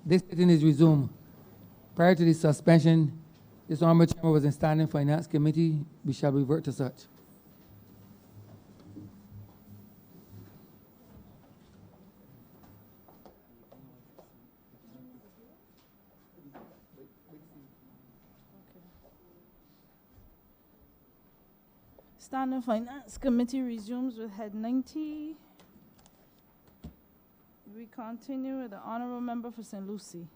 This sitting is resumed. Prior to the suspension, this honorable chamber was in standing finance committee. We shall revert to such. Standing Finance Committee resumes with Head 90. We continue with the Honorable Member for St. Lucie.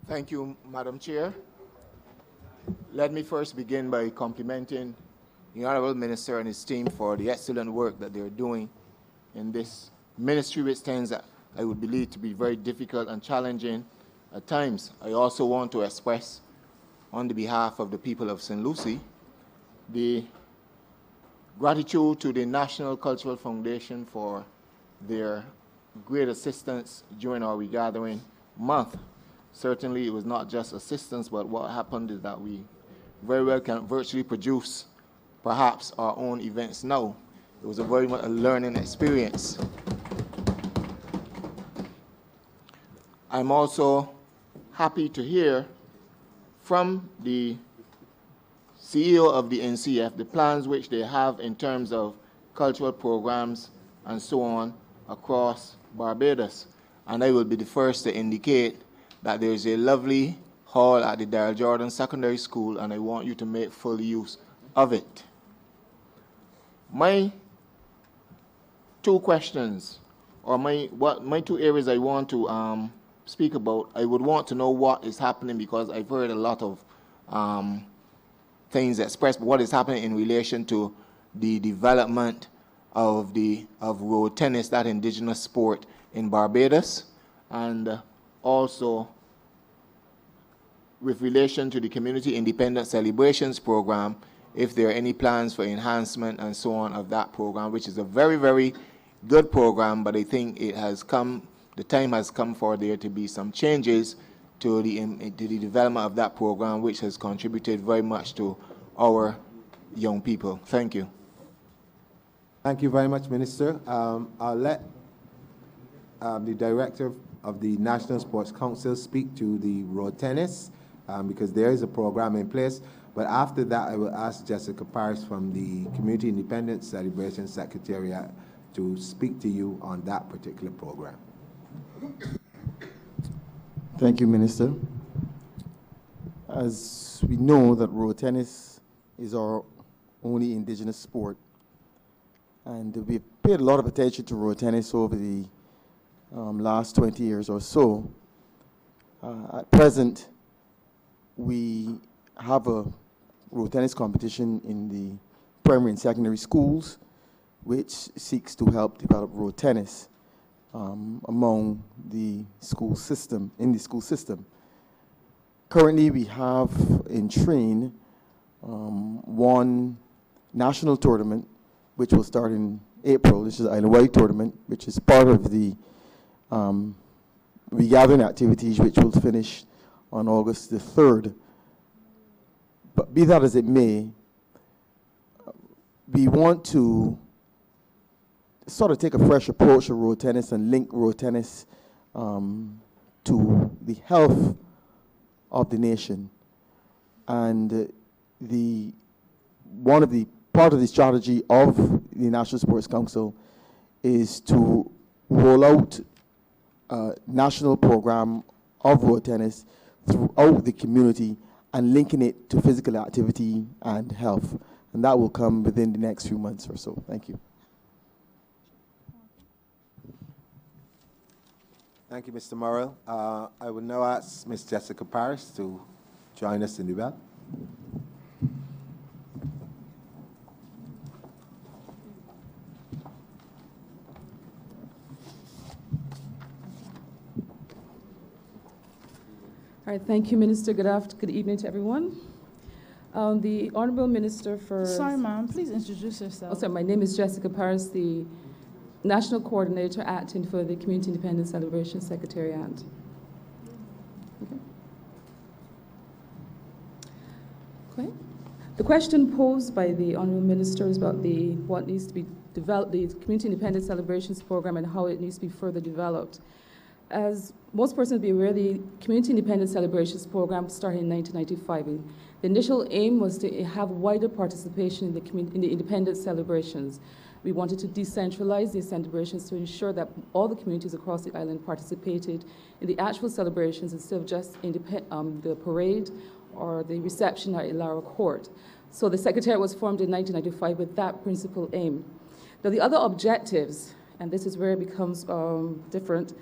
Thank you, Madam Chair. Let me first begin by complimenting the Honorable Minister and his team for the excellent work that they're doing in this ministry, which tends, I would believe, to be very difficult and challenging at times. I also want to express, on the behalf of the people of St. Lucie, the gratitude to the National Cultural Foundation for their great assistance during our regathering month. Certainly, it was not just assistance, but what happened is that we very well can virtually produce perhaps our own events now. It was a very much a learning experience. I'm also happy to hear from the CEO of the NCF the plans which they have in terms of cultural programs and so on across Barbados. And I will be the first to indicate that there's a lovely hall at the Daryl Jordan Secondary School, and I want you to make full use of it. My two questions, or my two areas I want to speak about, I would want to know what is happening, because I've heard a lot of things expressed, but what is happening in relation to the development of road tennis, that indigenous sport in Barbados, and also with relation to the Community Independent Celebrations Program, if there are any plans for enhancement and so on of that program, which is a very, very good program, but I think it has come, the time has come for there to be some changes to the development of that program, which has contributed very much to our young people. Thank you. Thank you very much, Minister. I'll let the Director of the National Sports Council speak to the road tennis, because there is a program in place. But after that, I will ask Jessica Paris from the Community Independence Celebration Secretariat to speak to you on that particular program. Thank you, Minister. As we know that road tennis is our only indigenous sport, and we've paid a lot of attention to road tennis over the last 20 years or so. At present, we have a road tennis competition in the primary and secondary schools, which seeks to help develop road tennis among the school system, in the school system. Currently, we have in train one national tournament, which will start in April. This is the Island Wide tournament, which is part of the regathering activities, which will finish on August the 3rd. But be that as it may, we want to sort of take a fresh approach to road tennis and link road tennis to the health of the nation. And part of the strategy of the National Sports Council is to roll out a national program of road tennis throughout the community and linking it to physical activity and health. And that will come within the next few months or so. Thank you. Thank you, Mr. Morrell. I will now ask Ms. Jessica Paris to join us in the debate. All right, thank you, Minister. Good evening to everyone. The Honorable Minister for... Sorry, ma'am, please introduce yourself. Oh, sorry, my name is Jessica Paris, the National Coordinator acting for the Community Independence Celebration Secretariat. Okay. The question posed by the Honorable Minister is about what needs to be the Community Independence Celebrations Program and how it needs to be further developed. As most persons be aware, the Community Independence Celebrations Program started in 1995. And the initial aim was to have wider participation in the independence celebrations. We wanted to decentralize these celebrations to ensure that all the communities across the island participated in the actual celebrations instead of just the parade or the reception at Illawarra Court. So the Secretariat was formed in 1995 with that principal aim. Now the other objectives, and this is where it becomes different,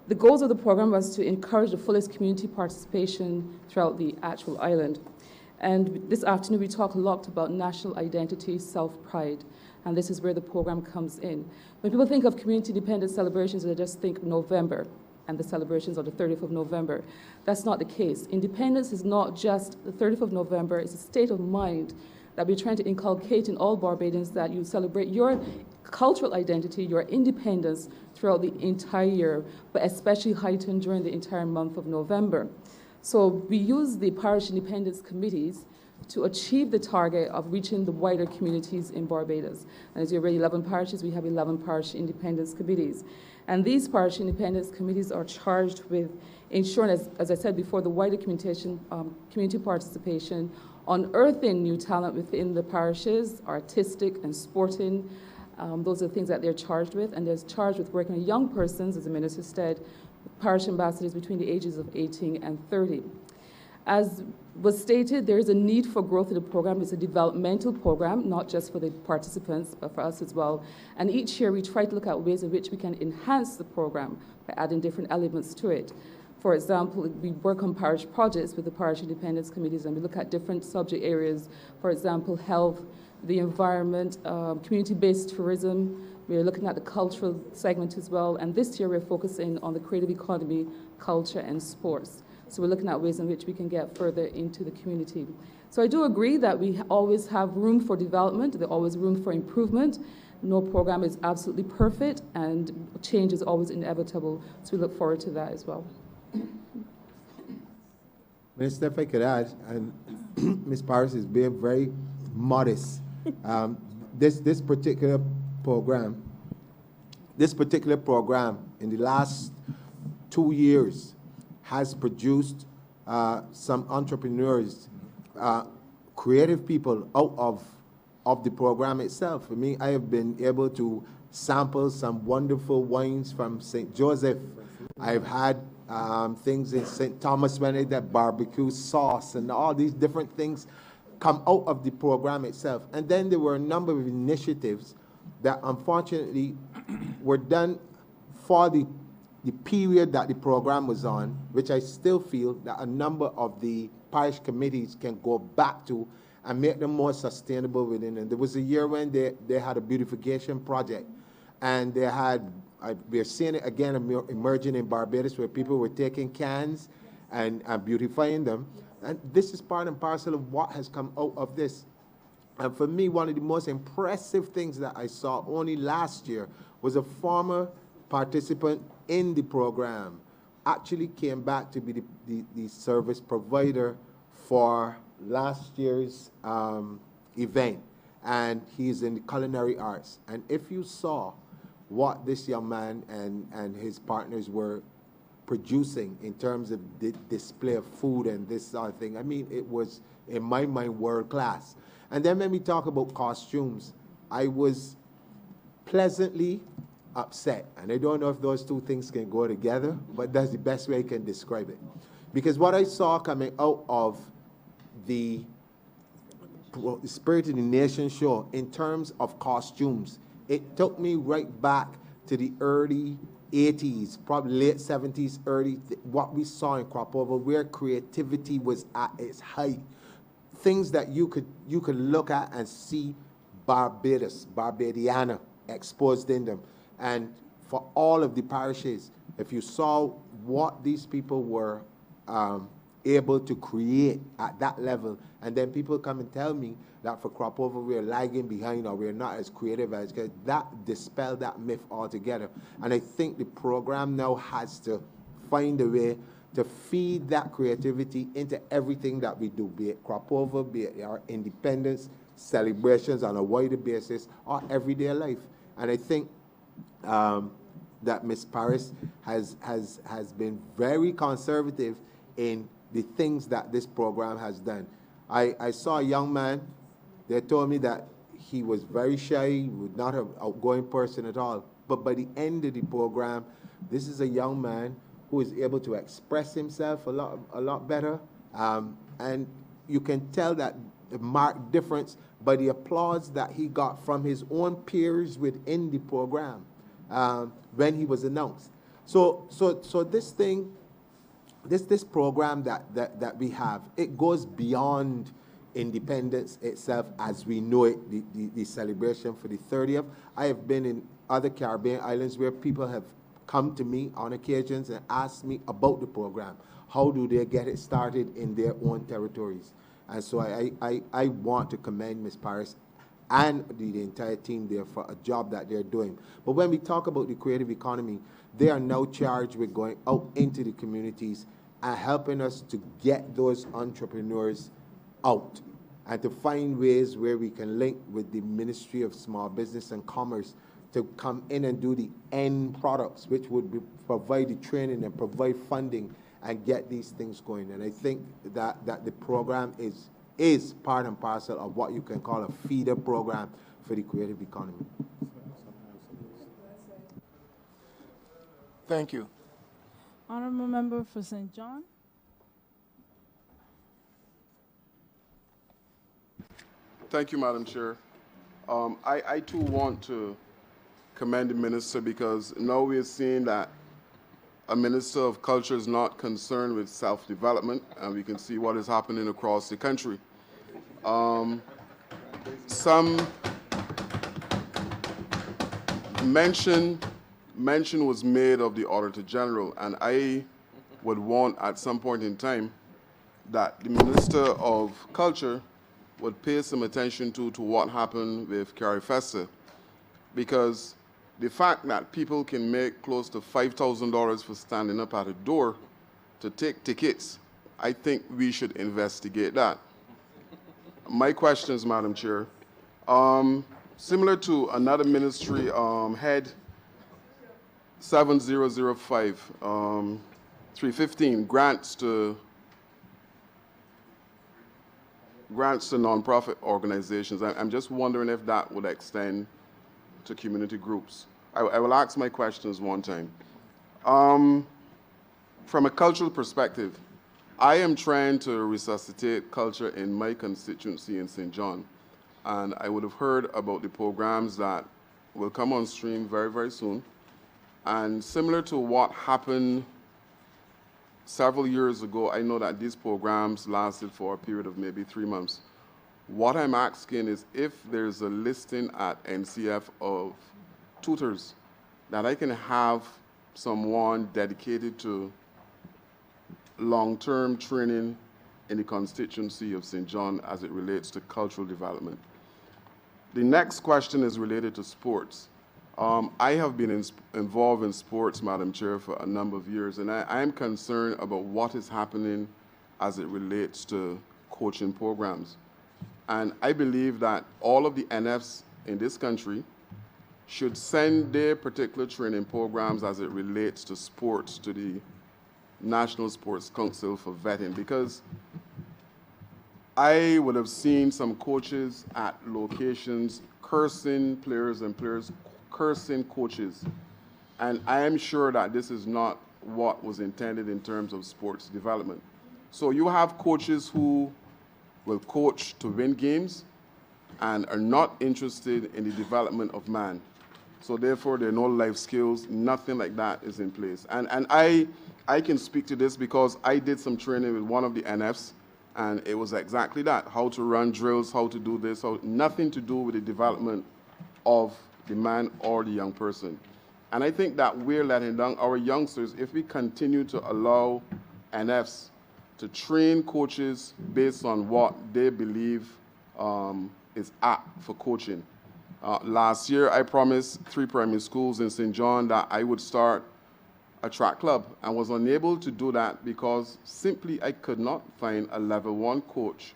the goals of the program was to encourage the fullest community participation throughout the actual island. And this afternoon we talk a lot about national identity, self-pride, and this is where the program comes in. When people think of community independence celebrations, they just think November and the celebrations on the 30th of November. That's not the case. Independence is not just the 30th of November, it's a state of mind that we're trying to inculcate in all Barbadians, that you celebrate your cultural identity, your independence throughout the entire year, but especially heightened during the entire month of November. So we use the parish independence committees to achieve the target of reaching the wider communities in Barbados. And as you're aware, 11 parishes, we have 11 parish independence committees. And these parish independence committees are charged with ensuring, as I said before, the wider community participation, unearthing new talent within the parishes, artistic and sporting. Those are the things that they're charged with. And they're charged with working with young persons, as the minister said, parish ambassadors between the ages of 18 and 30. As was stated, there is a need for growth in the program. It's a developmental program, not just for the participants, but for us as well. And each year we try to look at ways in which we can enhance the program by adding different elements to it. For example, we work on parish projects with the parish independence committees, and we look at different subject areas, for example, health, the environment, community-based tourism. We're looking at the cultural segment as well. And this year we're focusing on the creative economy, culture, and sports. So we're looking at ways in which we can get further into the community. So I do agree that we always have room for development. There's always room for improvement. No program is absolutely perfect, and change is always inevitable. So we look forward to that as well. Minister, if I could add, and Ms. Paris is being very modest. This particular program in the last 2 years has produced some entrepreneurs, creative people out of the program itself. For me, I have been able to sample some wonderful wines from St. Joseph. I've had things in St. Thomas when they did barbecue sauce and all these different things come out of the program itself. And then there were a number of initiatives that unfortunately were done for the period that the program was on, which I still feel that a number of the parish committees can go back to and make them more sustainable within. And there was a year when they had a beautification project, and they had, we're seeing it again emerging in Barbados, where people were taking cans and beautifying them. And this is part and parcel of what has come out of this. And for me, one of the most impressive things that I saw only last year was a former participant in the program actually came back to be the service provider for last year's event. And he's in the culinary arts. And if you saw what this young man and his partners were producing in terms of the display of food and this sort of thing, I mean, it was, in my mind, world class. And then when we talk about costumes, I was pleasantly upset. And I don't know if those two things can go together, but that's the best way I can describe it. Because what I saw coming out of the Spirit of the Nation show in terms of costumes, it took me right back to the early 80s, probably late 70s, what we saw in Crop Over, where creativity was at its height. Things that you could look at and see Barbadiana exposed in them. And for all of the parishes, if you saw what these people were able to create at that level, and then people come and tell me that for Crop Over we're lagging behind or we're not as creative as, that dispelled that myth altogether. And I think the program now has to find a way to feed that creativity into everything that we do, be it Crop Over, be it our independence celebrations on a wider basis, or everyday life. And I think that Ms. Paris has been very conservative in the things that this program has done. I saw a young man, they told me that he was very shy, was not an outgoing person at all. But by the end of the program, this is a young man who is able to express himself a lot better. And you can tell that the marked difference by the applause that he got from his own peers within the program when he was announced. So this thing, this program that we have, it goes beyond independence itself as we know it, the celebration for the 30th. I have been in other Caribbean islands where people have come to me on occasions and asked me about the program. How do they get it started in their own territories? And so I want to commend Ms. Paris and the entire team there for a job that they're doing. But when we talk about the creative economy, they are now charged with going out into the communities and helping us to get those entrepreneurs out and to find ways where we can link with the Ministry of Small Business and Commerce to come in and do the end products, which would provide the training and provide funding and get these things going. And I think that the program is part and parcel of what you can call a feeder program for the creative economy. Thank you. Honorable member for St. John. Thank you, Madam Chair. I too want to commend the minister because now we're seeing that a minister of culture is not concerned with self-development, and we can see what is happening across the country. Some mention was made of the Auditor General, and I would want at some point in time that the Minister of Culture would pay some attention to what happened with Carifesta, because the fact that people can make close to $5,000 for standing up at a door to take tickets, I think we should investigate that. My questions, Madam Chair, similar to another ministry head 7005, 315, grants to nonprofit organizations. I'm just wondering if that would extend to community groups. I will ask my questions one time. From a cultural perspective, I am trying to resuscitate culture in my constituency in St. John, and I would have heard about the programs that will come on stream very, very soon. And similar to what happened several years ago, I know that these programs lasted for a period of maybe 3 months. What I'm asking is if there's a listing at NCF of tutors that I can have someone dedicated to long-term training in the constituency of St. John as it relates to cultural development. The next question is related to sports. I have been involved in sports, Madam Chair, for a number of years, and I am concerned about what is happening as it relates to coaching programs. And I believe that all of the NFs in this country should send their particular training programs as it relates to sports to the National Sports Council for vetting, because I would have seen some coaches at locations cursing players and players cursing coaches. And I am sure that this is not what was intended in terms of sports development. So you have coaches who will coach to win games and are not interested in the development of man. So therefore, there are no life skills, nothing like that is in place. And I can speak to this because I did some training with one of the NFs, and it was exactly that, how to run drills, how to do this, nothing to do with the development of the man or the young person. And I think that we're letting down our youngsters if we continue to allow NFs to train coaches based on what they believe is apt for coaching. Last year, I promised 3 primary schools in St. John that I would start a track club, and was unable to do that because simply I could not find a level 1 coach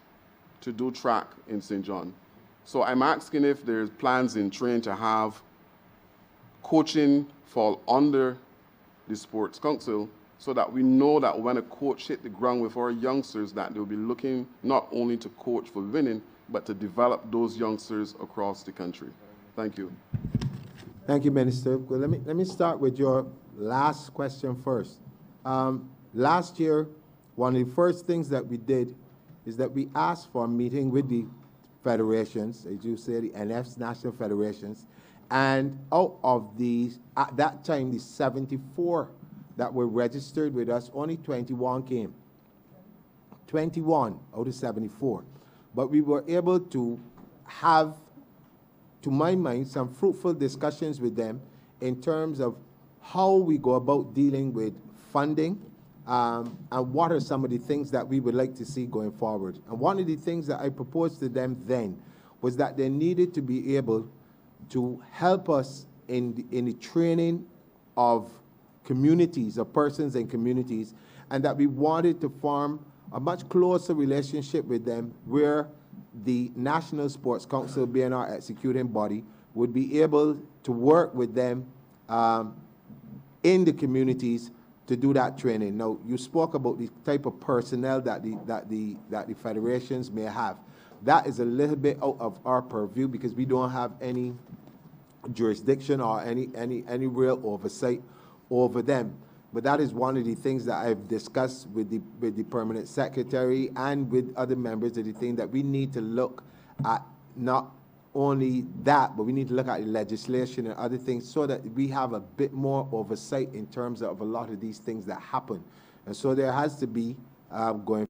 to do track in St. John. So I'm asking if there's plans in train to have coaching fall under the Sports Council, so that we know that when a coach hit the ground with our youngsters, that they'll be looking not only to coach for winning, but to develop those youngsters across the country. Thank you. Thank you, Minister. Well, let me start with your last question first. Last year, one of the first things that we did is that we asked for a meeting with the federations, as you say, the NF's national federations, and out of these, at that time, the 74 that were registered with us, only 21 came. 21 out of 74. But we were able to have, to my mind, some fruitful discussions with them in terms of how we go about dealing with funding, and what are some of the things that we would like to see going forward. And one of the things that I proposed to them then was that they needed to be able to help us in the training of communities, of persons and communities, and that we wanted to form a much closer relationship with them where the National Sports Council, being our executing body, would be able to work with them in the communities to do that training. Now, you spoke about the type of personnel that the federations may have. That is a little bit out of our purview because we don't have any jurisdiction or any real oversight over them. But that is one of the things that I've discussed with the permanent secretary and with other members of the thing, that we need to look at not only that, but we need to look at the legislation and other things so that we have a bit more oversight in terms of a lot of these things that happen. And so there has to be going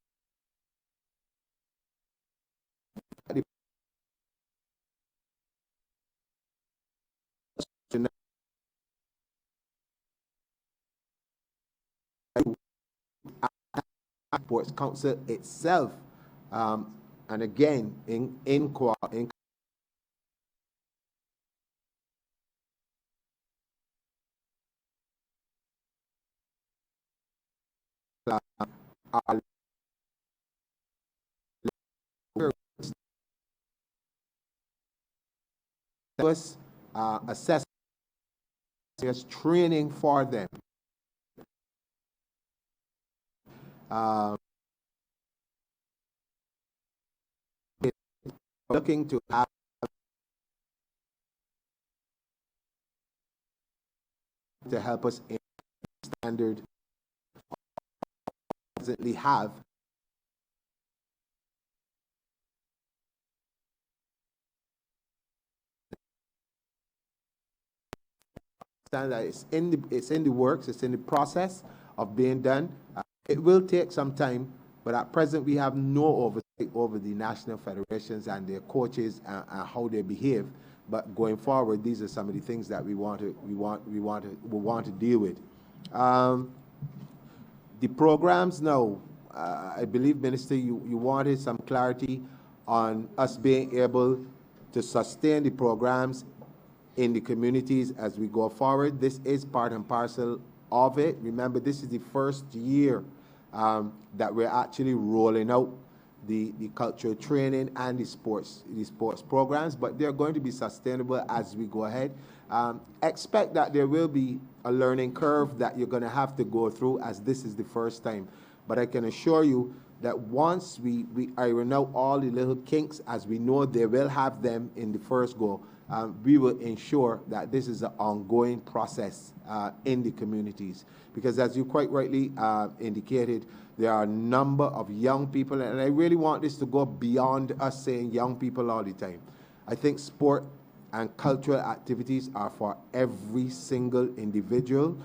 Sports Council itself, and again in assess there's training for them. Looking to have to help us in standard presently have that it's in the works, it's in the process of being done. It will take some time, but at present we have no oversight over the national federations and their coaches and how they behave. But going forward, these are some of the things that we want to deal with. The programs now, I believe, Minister, you wanted some clarity on us being able to sustain the programs in the communities as we go forward. This is part and parcel of it. Remember, this is the first year that we're actually rolling out the cultural training and the sports programs, but they're going to be sustainable as we go ahead. Expect that there will be a learning curve that you're going to have to go through, as this is the first time. But I can assure you that once we iron out all the little kinks, as we know they will have them in the first go, we will ensure that this is an ongoing process in the communities. Because as you quite rightly indicated, there are a number of young people, and I really want this to go beyond us saying young people all the time. I think sport and cultural activities are for every single individual,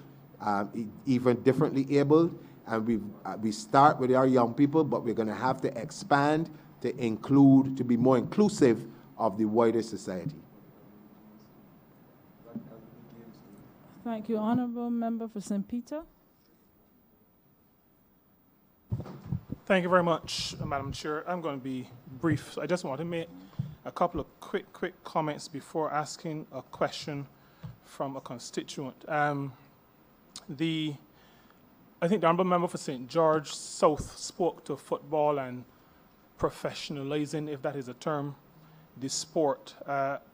even differently abled, and we start with our young people, but we're going to have to expand to include, to be more inclusive of the wider society. Thank you. Honorable Member for St. Peter. Thank you very much, Madam Chair. I'm going to be brief. I just want to make a couple of quick comments before asking a question from a constituent. I think the Honourable Member for St. George South spoke to football and professionalizing, if that is a term, the sport.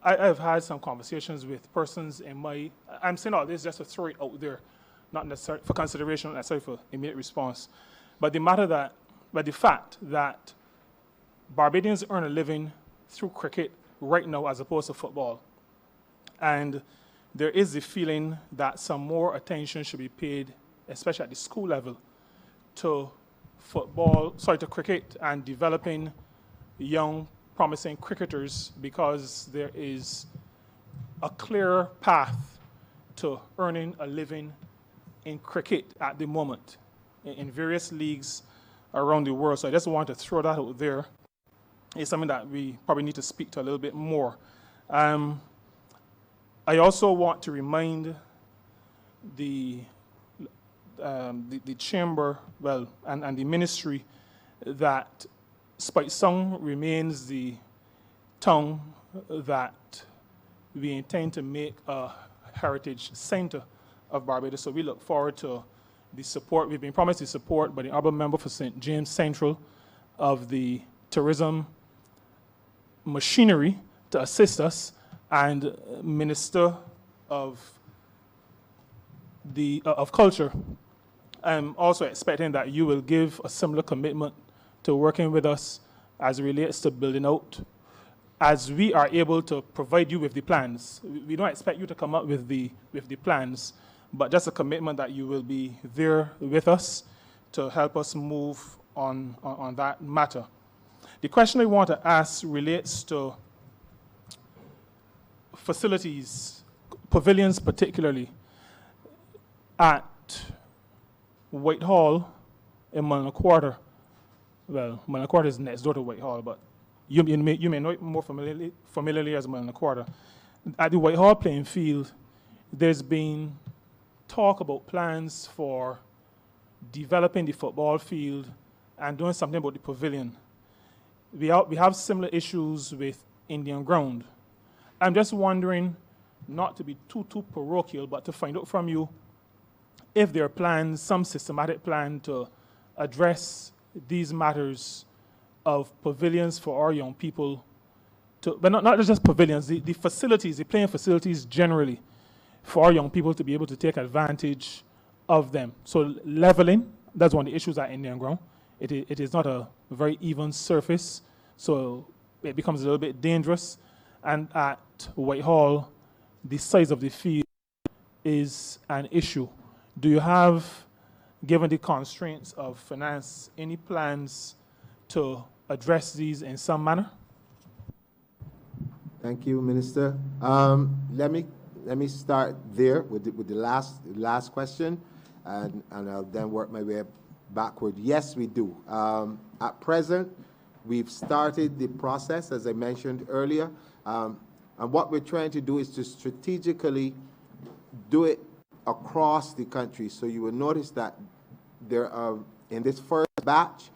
I've had some conversations with persons in my, I'm saying all this just to throw it out there, not necessarily for consideration, not necessarily for immediate response, but the fact that Barbadians earn a living through cricket right now as opposed to football. And there is the feeling that some more attention should be paid, especially at the school level, to to cricket and developing young, promising cricketers, because there is a clear path to earning a living in cricket at the moment in various leagues around the world. So I just want to throw that out there. It's something that we probably need to speak to a little bit more. I also want to remind the chamber, and the ministry, that Spite Song remains the town that we intend to make a heritage center of Barbados. So we look forward to the support. We've been promised the support by the Honorable Member for St. James Central of the tourism machinery to assist us, and Minister of Culture. I'm also expecting that you will give a similar commitment to working with us as it relates to building out, as we are able to provide you with the plans. We don't expect you to come up with the plans, but just a commitment that you will be there with us to help us move on that matter. The question I want to ask relates to facilities, pavilions particularly, at Whitehall in Mullingar Quarter. Well, Mullingar Quarter is next door to Whitehall, but you may know it more familiarly as Mullingar Quarter. At the Whitehall playing field, there's been talk about plans for developing the football field and doing something about the pavilion. We have similar issues with Indian Ground. I'm just wondering, not to be too parochial, but to find out from you if there are plans, some systematic plan to address these matters of pavilions for our young people, but not just pavilions, the facilities, the playing facilities generally, for our young people to be able to take advantage of them. So leveling, that's one of the issues at Indian Ground. It is not a very even surface, so it becomes a little bit dangerous. And at Whitehall, the size of the field is an issue. Do you have, given the constraints of finance, any plans to address these in some manner? Thank you, Minister. Let me start there with the last question, and I'll then work my way backward. Yes, we do. At present, we've started the process, as I mentioned earlier, and what we're trying to do is to strategically do it across the country. So you will notice that there are, in this first batch,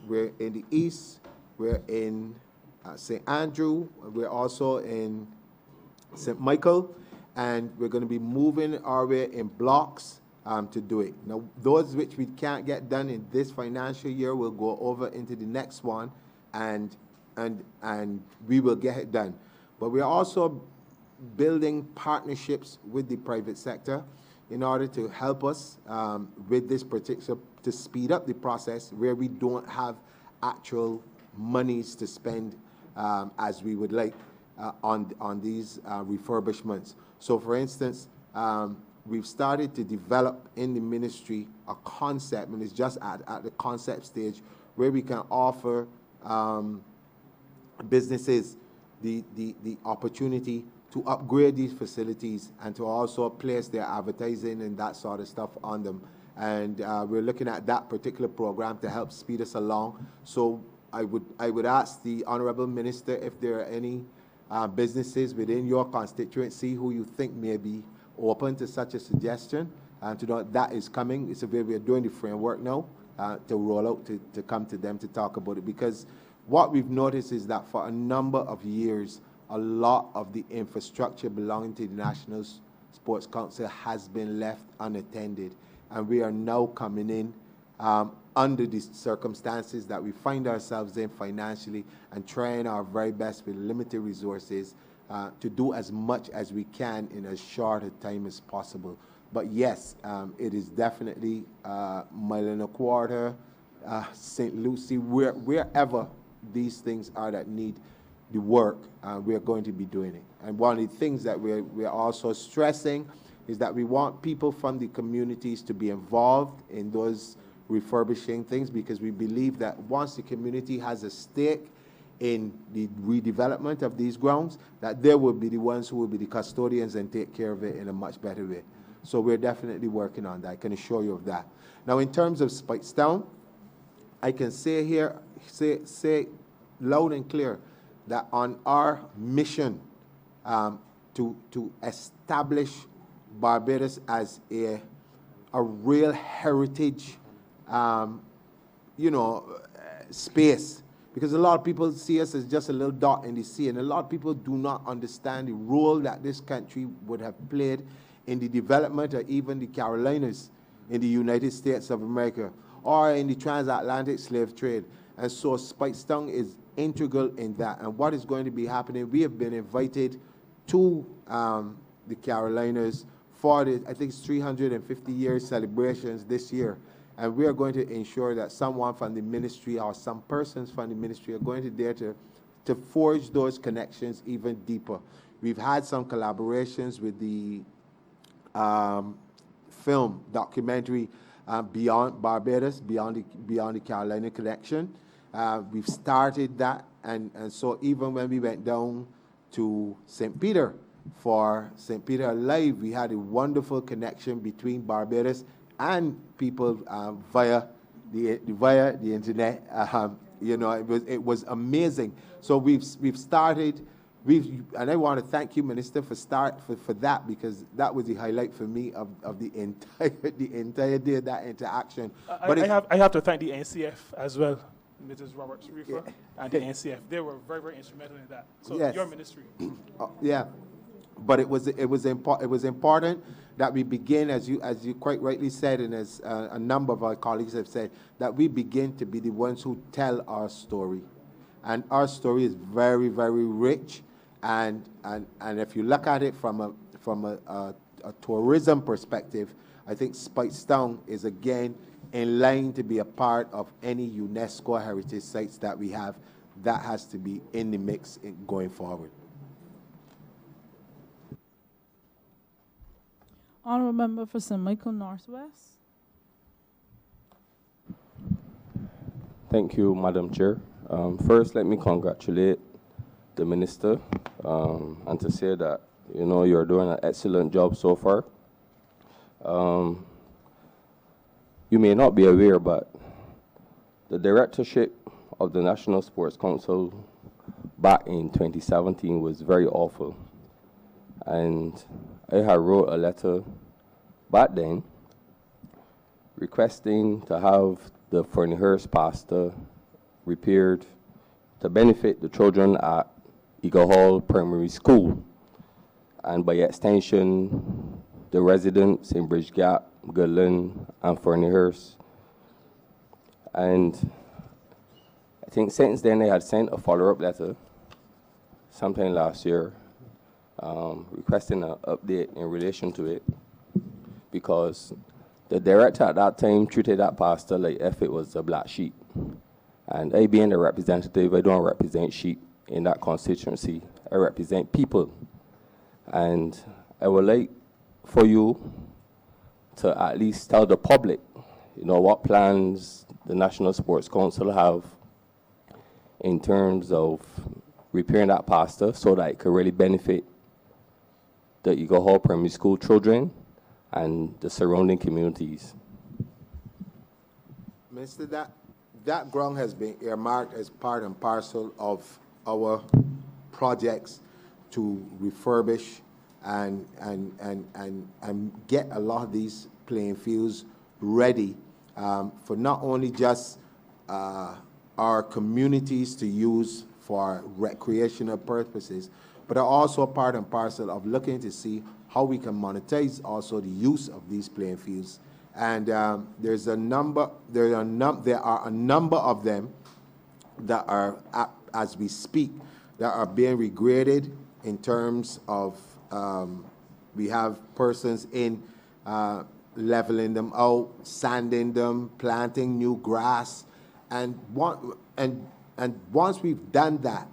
we're in the east, we're in St. Andrew, we're also in St. Michael, and we're going to be moving our way in blocks to do it. Now, those which we can't get done in this financial year will go over into the next one, and we will get it done. But we're also building partnerships with the private sector in order to help us with this particular, to speed up the process where we don't have actual monies to spend as we would like on these refurbishments. So for instance, we've started to develop in the ministry a concept, and it's just at the concept stage, where we can offer businesses the opportunity to upgrade these facilities and to also place their advertising and that sort of stuff on them. And we're looking at that particular program to help speed us along. So I would ask the Honorable Minister if there are any businesses within your constituency who you think may be open to such a suggestion, and to know that is coming. It's a way we're doing the framework now to roll out to come to them to talk about it, because what we've noticed is that for a number of years, a lot of the infrastructure belonging to the National Sports Council has been left unattended, and we are now coming in under the circumstances that we find ourselves in financially, and trying our very best with limited resources to do as much as we can in as short a time as possible. But yes, it is definitely Mile and a Quarter, St. Lucie, wherever these things are that need the work, we are going to be doing it. And one of the things that we're also stressing is that we want people from the communities to be involved in those refurbishing things, because we believe that once the community has a stake in the redevelopment of these grounds, that they will be the ones who will be the custodians and take care of it in a much better way. So we're definitely working on that. I can assure you of that. Now, in terms of Speightstown, I can say here, say loud and clear that on our mission to establish Barbados as a real heritage, space, because a lot of people see us as just a little dot in the sea, and a lot of people do not understand the role that this country would have played in the development of even the Carolinas in the United States of America, or in the transatlantic slave trade. And so Speightstown is integral in that. And what is going to be happening, we have been invited to the Carolinas for the, I think it's 350-year celebrations this year. And we are going to ensure that someone from the ministry or some persons from the ministry are going to dare to forge those connections even deeper. We've had some collaborations with the film documentary Beyond Barbados, Beyond the Carolina Connection. We've started that, and so even when we went down to St. Peter for St. Peter Alive, we had a wonderful connection between Barbados and people via the internet. It was amazing. So we've started. And I want to thank you, Minister, for that, because that was the highlight for me of the entire day, that interaction. I have to thank the NCF as well, Mrs. Roberts Reefer, and the NCF. They were very, very instrumental in that. So yes. Your ministry. Yeah, but it was important that we begin, as you quite rightly said, and as a number of our colleagues have said, that we begin to be the ones who tell our story, and our story is very, very rich. And if you look at it from a tourism perspective, I think Speightstown is again in line to be a part of any UNESCO heritage sites that we have. That has to be in the mix going forward. Honourable Member for St. Michael Northwest. Thank you, Madam Chair. First, let me congratulate the Minister and to say that, you're doing an excellent job so far. You may not be aware, but the directorship of the National Sports Council back in 2017 was very awful. And I had wrote a letter back then requesting to have the Ferniehurst Pastor repaired to benefit the children at Eagle Hall Primary School, and by extension, the residents in Bridge Gap, Goodland, and Ferniehurst. And I think since then they had sent a follow-up letter sometime last year requesting an update in relation to it, because the director at that time treated that pastor like if it was a black sheep. And I, being a representative, I don't represent sheep in that constituency. I represent people. And I would like for you to at least tell the public, what plans the National Sports Council have in terms of repairing that pastor so that it could really benefit the Eagle Hall Primary School children and the surrounding communities. Minister, that ground has been earmarked as part and parcel of our projects to refurbish and get a lot of these playing fields ready for not only just our communities to use for recreational purposes, but are also part and parcel of looking to see how we can monetize also the use of these playing fields And there are a number of them that are, as we speak, that are being regraded in terms of we have persons in leveling them out, sanding them, planting new grass, and once we've done that,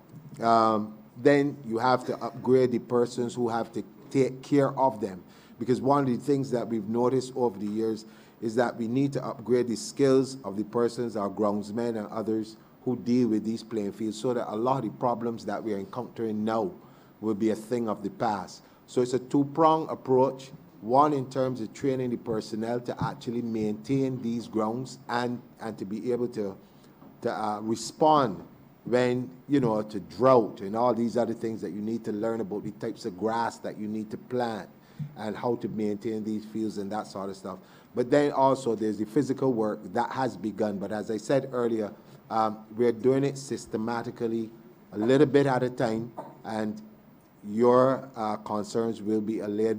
then you have to upgrade the persons who have to take care of them. Because one of the things that we've noticed over the years is that we need to upgrade the skills of the persons, our groundsmen and others who deal with these playing fields, so that a lot of the problems that we're encountering now will be a thing of the past. So it's a two-pronged approach. One, in terms of training the personnel to actually maintain these grounds and to be able to respond when, to drought and all these other things that you need to learn about, the types of grass that you need to plant and how to maintain these fields and that sort of stuff. But then also there's the physical work that has begun. But as I said earlier, we're doing it systematically, a little bit at a time, and your concerns will be allayed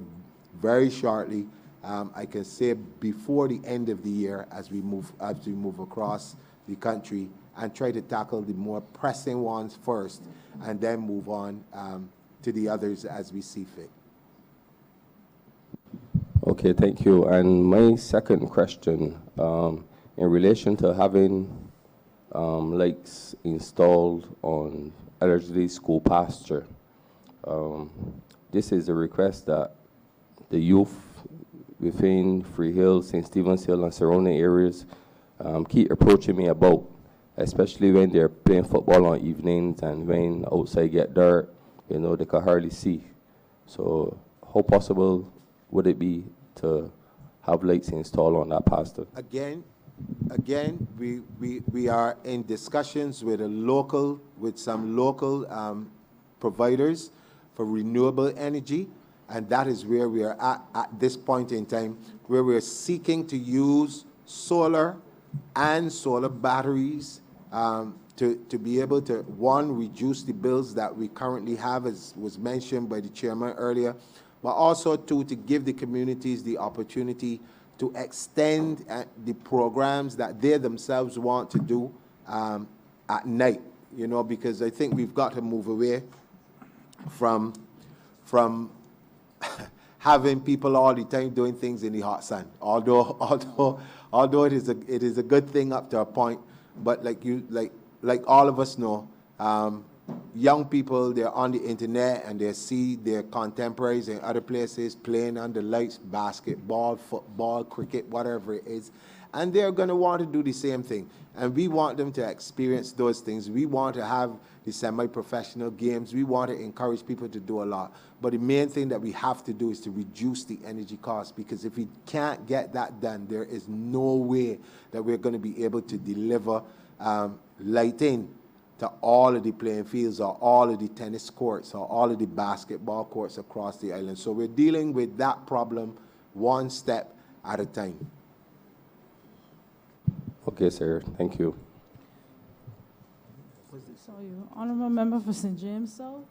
very shortly. I can say before the end of the year, as we move across the country and try to tackle the more pressing ones first, and then move on to the others as we see fit. Okay, thank you. And my second question, in relation to having lights installed on allegedly school pasture, this is a request that the youth within Free Hill, St. Stephen's Hill, and surrounding areas keep approaching me about, especially when they're playing football on evenings and when outside get dark, they can hardly see. So how possible would it be to have lights installed on that pasture? Again, we are in discussions with some local providers for renewable energy, and that is where we are at this point in time, where we're seeking to use solar and solar batteries to be able to, one, reduce the bills that we currently have, as was mentioned by the chairman earlier, but also, two, to give the communities the opportunity to extend the programs that they themselves want to do at night, because I think we've got to move away from having people all the time doing things in the hot sun. Although it is a good thing up to a point, but like all of us know, young people, they're on the internet and they see their contemporaries in other places playing under lights, basketball, football, cricket, whatever it is, and they're going to want to do the same thing. And we want them to experience those things. We want to have the semi-professional games. We want to encourage people to do a lot. But the main thing that we have to do is to reduce the energy cost, because if we can't get that done, there is no way that we're going to be able to deliver lighting to all of the playing fields or all of the tennis courts or all of the basketball courts across the island. So we're dealing with that problem one step at a time. Okay, sir. Thank you. So you honorable member for St. James South.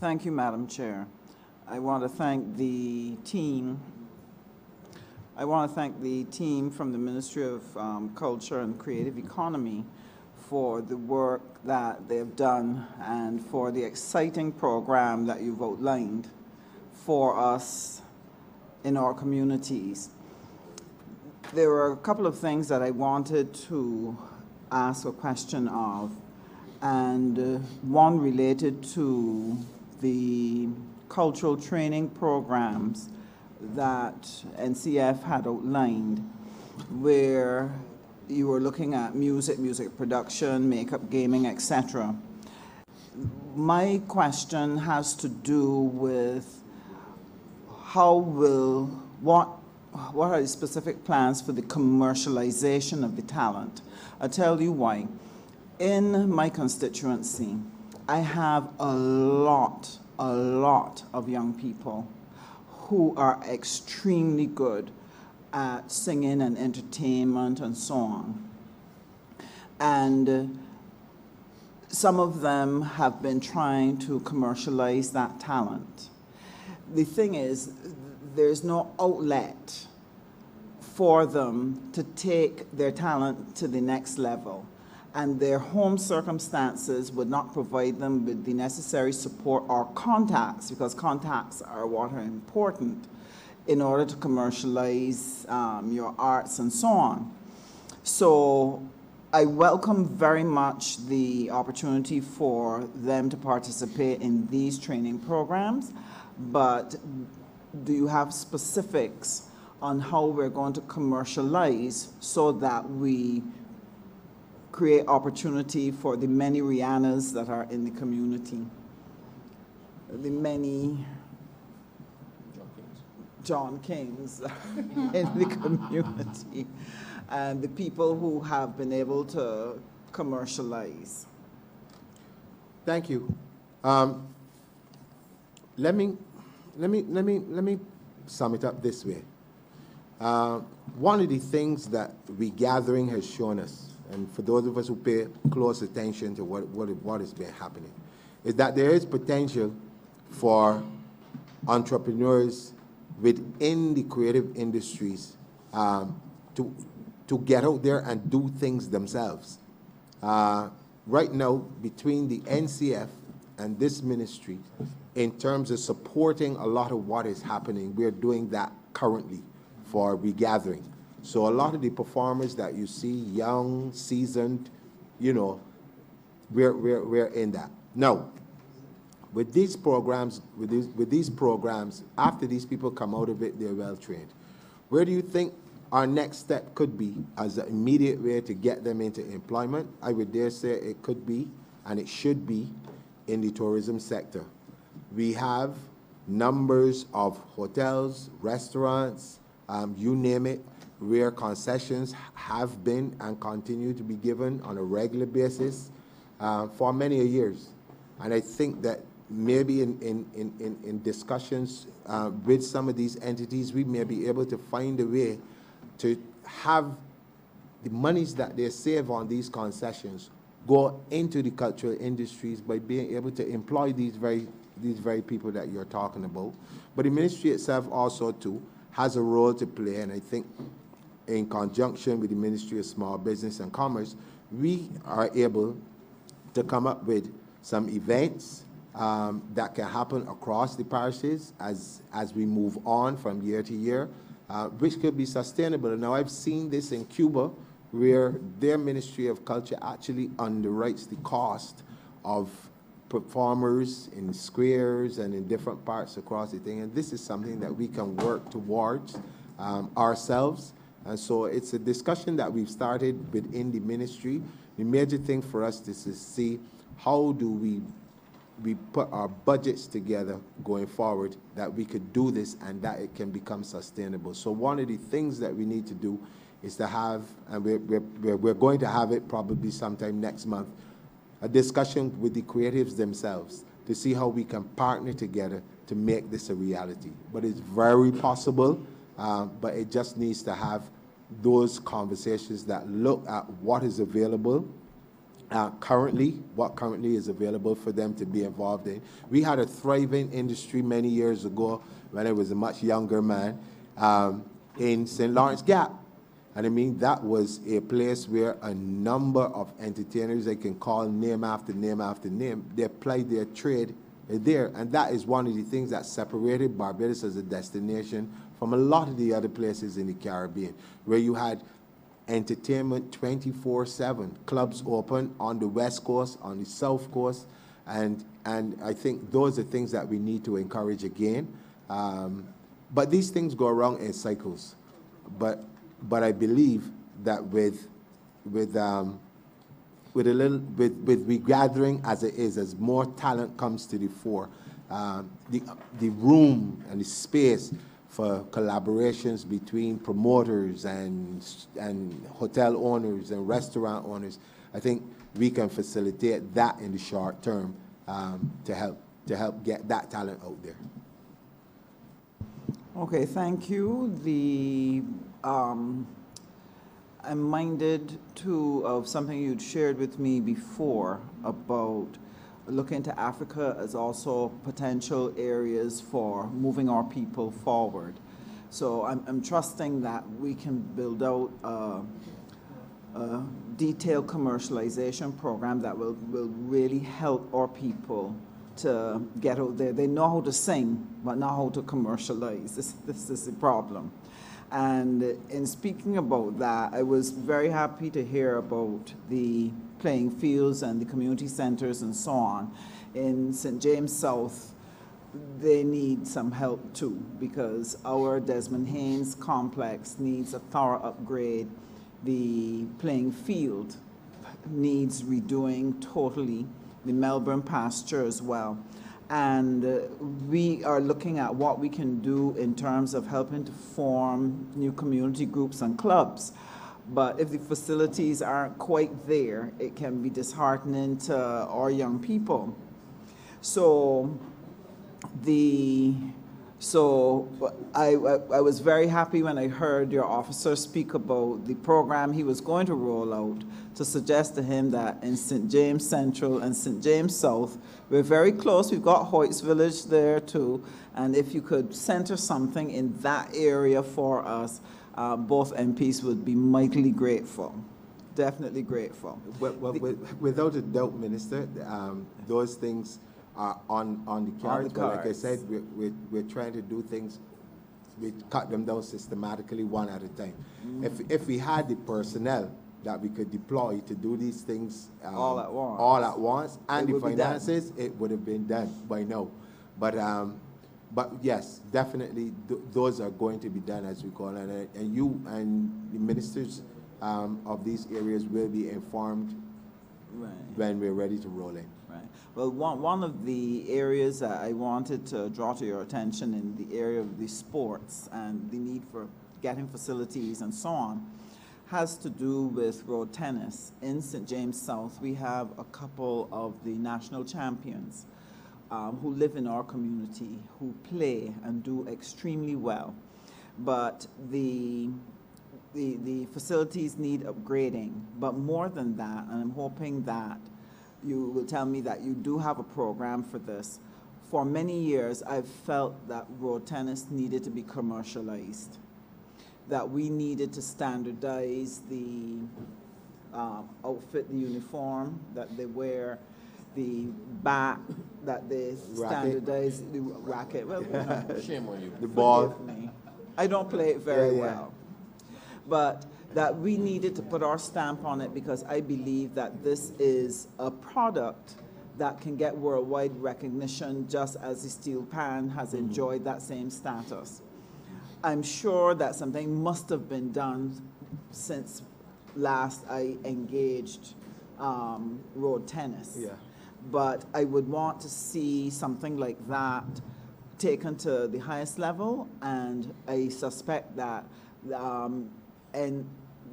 Thank you, Madam Chair. I want to thank the team. From the Ministry of Culture and Creative Economy for the work that they've done and for the exciting program that you've outlined for us in our communities. There were a couple of things that I wanted to ask a question of, and one related to the cultural training programs that NCF had outlined, where you were looking at music production, makeup, gaming, etc. My question has to do with what are the specific plans for the commercialization of the talent? I'll tell you why. In my constituency, I have a lot of young people who are extremely good at singing and entertainment and so on. And some of them have been trying to commercialize that talent. the thing is, there's no outlet for them to take their talent to the next level. And their home circumstances would not provide them with the necessary support or contacts, because contacts are what are important in order to commercialize your arts and so on. So I welcome very much the opportunity for them to participate in these training programs, but do you have specifics on how we're going to commercialize so that we create opportunity for the many Rihannas that are in the community? The many John Kings in the community, and the people who have been able to commercialize. Thank you. Let me sum it up this way. One of the things that regathering has shown us, and for those of us who pay close attention to what has been happening, is that there is potential for entrepreneurs within the creative industries to get out there and do things themselves. Right now, between the NCF and this ministry, in terms of supporting a lot of what is happening, we're doing that currently for regathering. So a lot of the performers that you see, young, seasoned, you know, we're in that. Now, with these programs, after these people come out of it, they're well trained. Where do you think our next step could be as an immediate way to get them into employment? I would dare say it could be, and it should be, in the tourism sector. We have numbers of hotels, restaurants, you name it, where concessions have been and continue to be given on a regular basis for many years. And I think that maybe in discussions with some of these entities, we may be able to find a way to have the monies that they save on these concessions go into the cultural industries by being able to employ these very people that you're talking about. But the ministry itself also, too, has a role to play, and I think in conjunction with the Ministry of Small Business and Commerce, we are able to come up with some events that can happen across the parishes as we move on from year to year, which could be sustainable. Now, I've seen this in Cuba, where their Ministry of Culture actually underwrites the cost of performers in squares and in different parts across the thing. And this is something that we can work towards ourselves. And so it's a discussion that we've started within the ministry. The major thing for us is to see how do we put our budgets together going forward that we could do this and that it can become sustainable. So one of the things that we need to do is to have, and we're going to have it probably sometime next month, a discussion with the creatives themselves to see how we can partner together to make this a reality. But it's very possible, but it just needs to have those conversations that look at what is available currently, what currently is available for them to be involved in. We had a thriving industry many years ago when I was a much younger man in St. Lawrence Gap. And I mean, that was a place where a number of entertainers, I can call name after name after name, they applied their trade there. And that is one of the things that separated Barbados as a destination from a lot of the other places in the Caribbean, where you had entertainment 24/7, clubs open on the West Coast, on the South Coast, and I think those are things that we need to encourage again. But these things go around in cycles. But I believe that with regathering as it is, as more talent comes to the fore, the room and the space for collaborations between promoters and hotel owners and restaurant owners, I think we can facilitate that in the short term to help get that talent out there. Okay, thank you. I'm minded too of something you'd shared with me before about look into Africa as also potential areas for moving our people forward. So I'm trusting that we can build out a detailed commercialization program that will really help our people to get out there. They know how to sing, but not how to commercialize. This is the problem. And in speaking about that, I was very happy to hear about the playing fields and the community centers and so on. In St. James South, they need some help too, because our Desmond Haynes complex needs a thorough upgrade. The playing field needs redoing totally, the Melbourne pasture as well. And we are looking at what we can do in terms of helping to form new community groups and clubs. But if the facilities aren't quite there, it can be disheartening to our young people. So I was very happy when I heard your officer speak about the program he was going to roll out, to suggest to him that in St. James Central and St. James South, we're very close. We've got Hoyts Village there too. And if you could center something in that area for us, both MPs would be mightily grateful. Definitely grateful. Without a doubt, Minister, those things are on the cards. But like I said, we're trying to do things, we cut them down systematically one at a time. If we had the personnel that we could deploy to do these things all at once, and the finances, it would have been done by now. But yes, definitely those are going to be done as we call it, and you and the ministers of these areas will be informed when we're ready to roll in. Right. Well, one of the areas that I wanted to draw to your attention in the area of the sports and the need for getting facilities and so on has to do with road tennis. In St. James South, we have a couple of the national champions who live in our community, who play and do extremely well. But the facilities need upgrading. But more than that, and I'm hoping that you will tell me that you do have a program for this. For many years, I've felt that road tennis needed to be commercialized, that we needed to standardize the outfit, the uniform that they wear, the bat that they standardize, the racket. Well, shame on you. The ball. Me. I don't play it very well. But that we needed to put our stamp on it, because I believe that this is a product that can get worldwide recognition, just as the steel pan has enjoyed that same status. I'm sure that something must have been done since last I engaged road tennis. Yeah. But I would want to see something like that taken to the highest level, and I suspect that and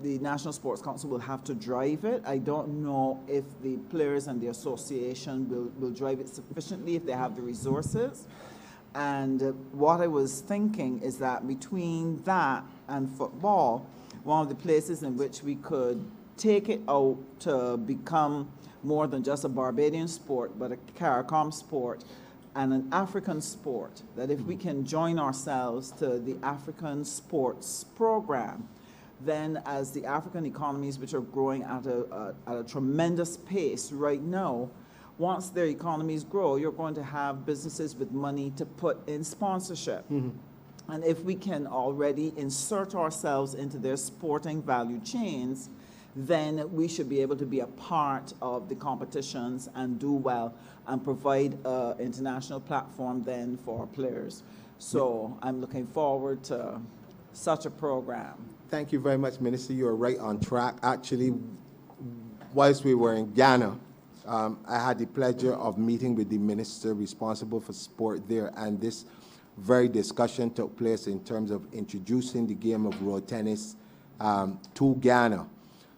the National Sports Council will have to drive it. I don't know if the players and the association will drive it sufficiently, if they have the resources. And what I was thinking is that between that and football, one of the places in which we could take it out to become more than just a Barbadian sport, but a CARICOM sport and an African sport, that if we can join ourselves to the African sports program, then as the African economies, which are growing at a tremendous pace right now, once their economies grow, you're going to have businesses with money to put in sponsorship. And if we can already insert ourselves into their sporting value chains, then we should be able to be a part of the competitions and do well and provide an international platform then for our players. So I'm looking forward to such a program. Thank you very much, Minister. You are right on track. Actually, whilst we were in Ghana, I had the pleasure of meeting with the minister responsible for sport there, and this very discussion took place in terms of introducing the game of road tennis to Ghana.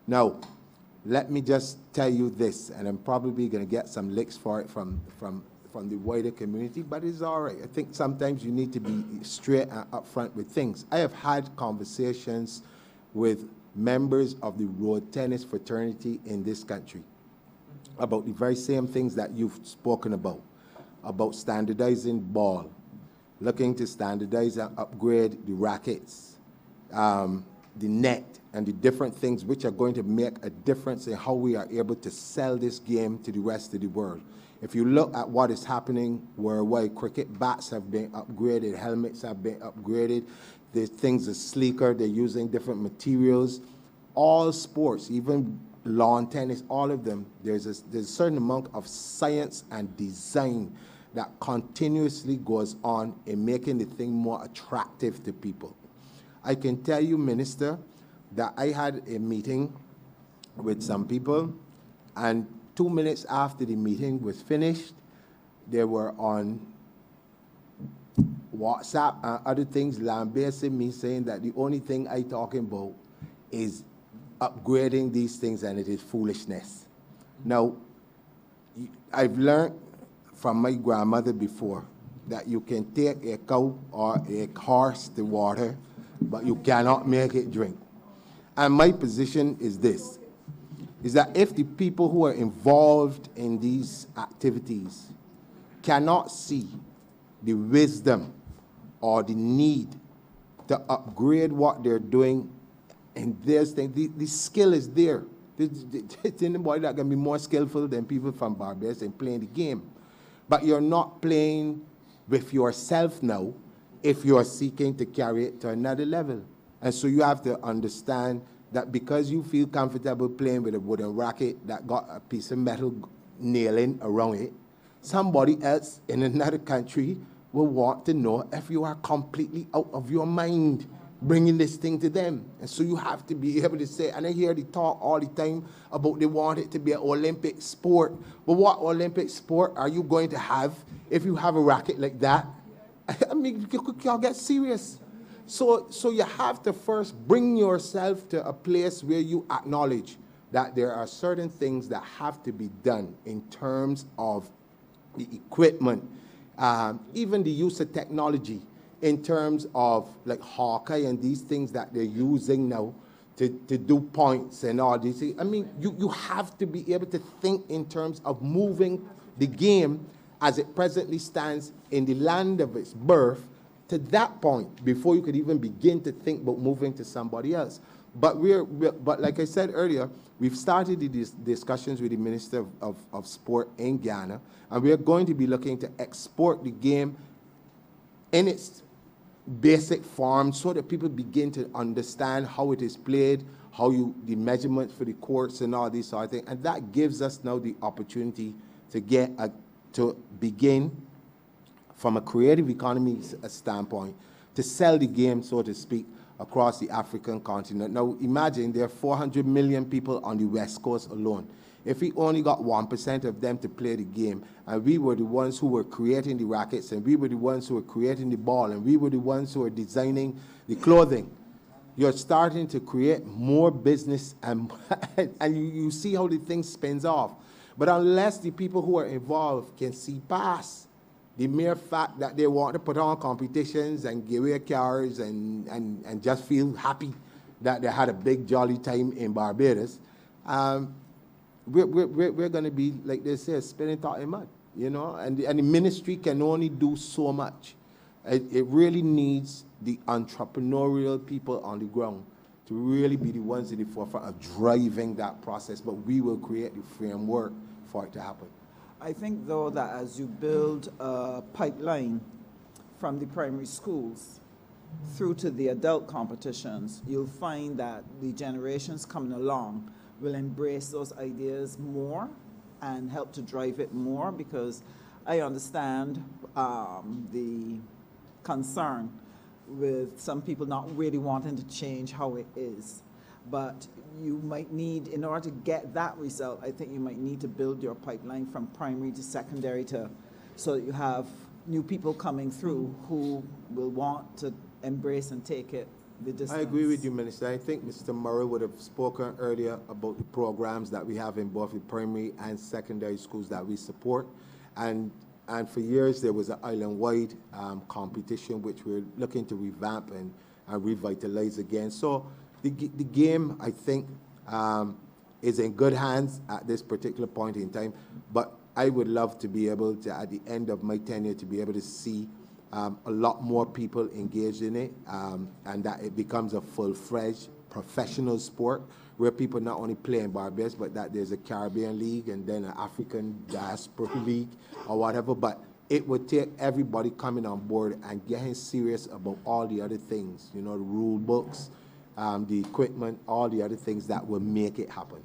Now, let me just tell you this, and I'm probably going to get some licks for it from the wider community, but it's all right. I think sometimes you need to be straight and upfront with things. I have had conversations with members of the road tennis fraternity in this country. about the very same things that you've spoken about standardizing ball, looking to standardize and upgrade the rackets, the net, and the different things which are going to make a difference in how we are able to sell this game to the rest of the world. If you look at what is happening worldwide, cricket bats have been upgraded, helmets have been upgraded, the things are sleeker, they're using different materials. All sports, even lawn tennis, all of them, there's a certain amount of science and design that continuously goes on in making the thing more attractive to people. I can tell you, Minister, that I had a meeting with some people, and 2 minutes after the meeting was finished, they were on WhatsApp and other things lambasting me, saying that the only thing I talking about is upgrading these things, and it is foolishness. Now, I've learned from my grandmother before that you can take a cow or a horse to water, but you cannot make it drink. And my position is this, is that if the people who are involved in these activities cannot see the wisdom or the need to upgrade what they're doing, and there's the skill is there. There's anybody that can be more skillful than people from Barbados in playing the game. But you're not playing with yourself now if you're seeking to carry it to another level. And so you have to understand that because you feel comfortable playing with a wooden racket that got a piece of metal nailing around it, somebody else in another country will want to know if you are completely out of your mind bringing this thing to them. And so you have to be able to say, and I hear the talk all the time about they want it to be an Olympic sport. But what Olympic sport are you going to have if you have a racket like that? I mean, y'all get serious. So you have to first bring yourself to a place where you acknowledge that there are certain things that have to be done in terms of the equipment, even the use of technology, in terms of like Hawkeye and these things that they're using now to do points and all these things. I mean, you have to be able to think in terms of moving the game as it presently stands in the land of its birth to that point before you could even begin to think about moving to somebody else. But but like I said earlier, we've started these discussions with the Minister of Sport in Ghana, and we are going to be looking to export the game in its basic form so that people begin to understand how it is played, the measurements for the courts and all these sort of things. And that gives us now the opportunity to begin from a creative economy standpoint to sell the game, so to speak, across the African continent. Now imagine there are 400 million people on the West Coast alone. If we only got 1% of them to play the game, and we were the ones who were creating the rackets, and we were the ones who were creating the ball, and we were the ones who were designing the clothing, you're starting to create more business, and you see how the thing spins off. But unless the people who are involved can see past the mere fact that they want to put on competitions and give away cars and just feel happy that they had a big jolly time in Barbados, we're going to be, like they say, spinning top in mud, you know, and the ministry can only do so much. It really needs the entrepreneurial people on the ground to really be the ones in the forefront of driving that process, but we will create the framework for it to happen. I think, though, that as you build a pipeline from the primary schools through to the adult competitions, you'll find that the generations coming along will embrace those ideas more and help to drive it more, because I understand the concern with some people not really wanting to change how it is. But you might need, in order to get that result, I think you might need to build your pipeline from primary to secondary so that you have new people coming through who will want to embrace and take it the distance. I agree with you, Minister. I think Mr. Murray would have spoken earlier about the programs that we have in both the primary and secondary schools that we support. And for years, there was an island-wide competition which we're looking to revamp and revitalize again. So the game, I think, is in good hands at this particular point in time. But I would love to be able to, at the end of my tenure, to be able to see a lot more people engaged in it, and that it becomes a full-fledged professional sport where people not only play in Barbados, but that there's a Caribbean league and then an African diaspora league or whatever. But it would take everybody coming on board and getting serious about all the other things, you know, the rule books, the equipment, all the other things that will make it happen.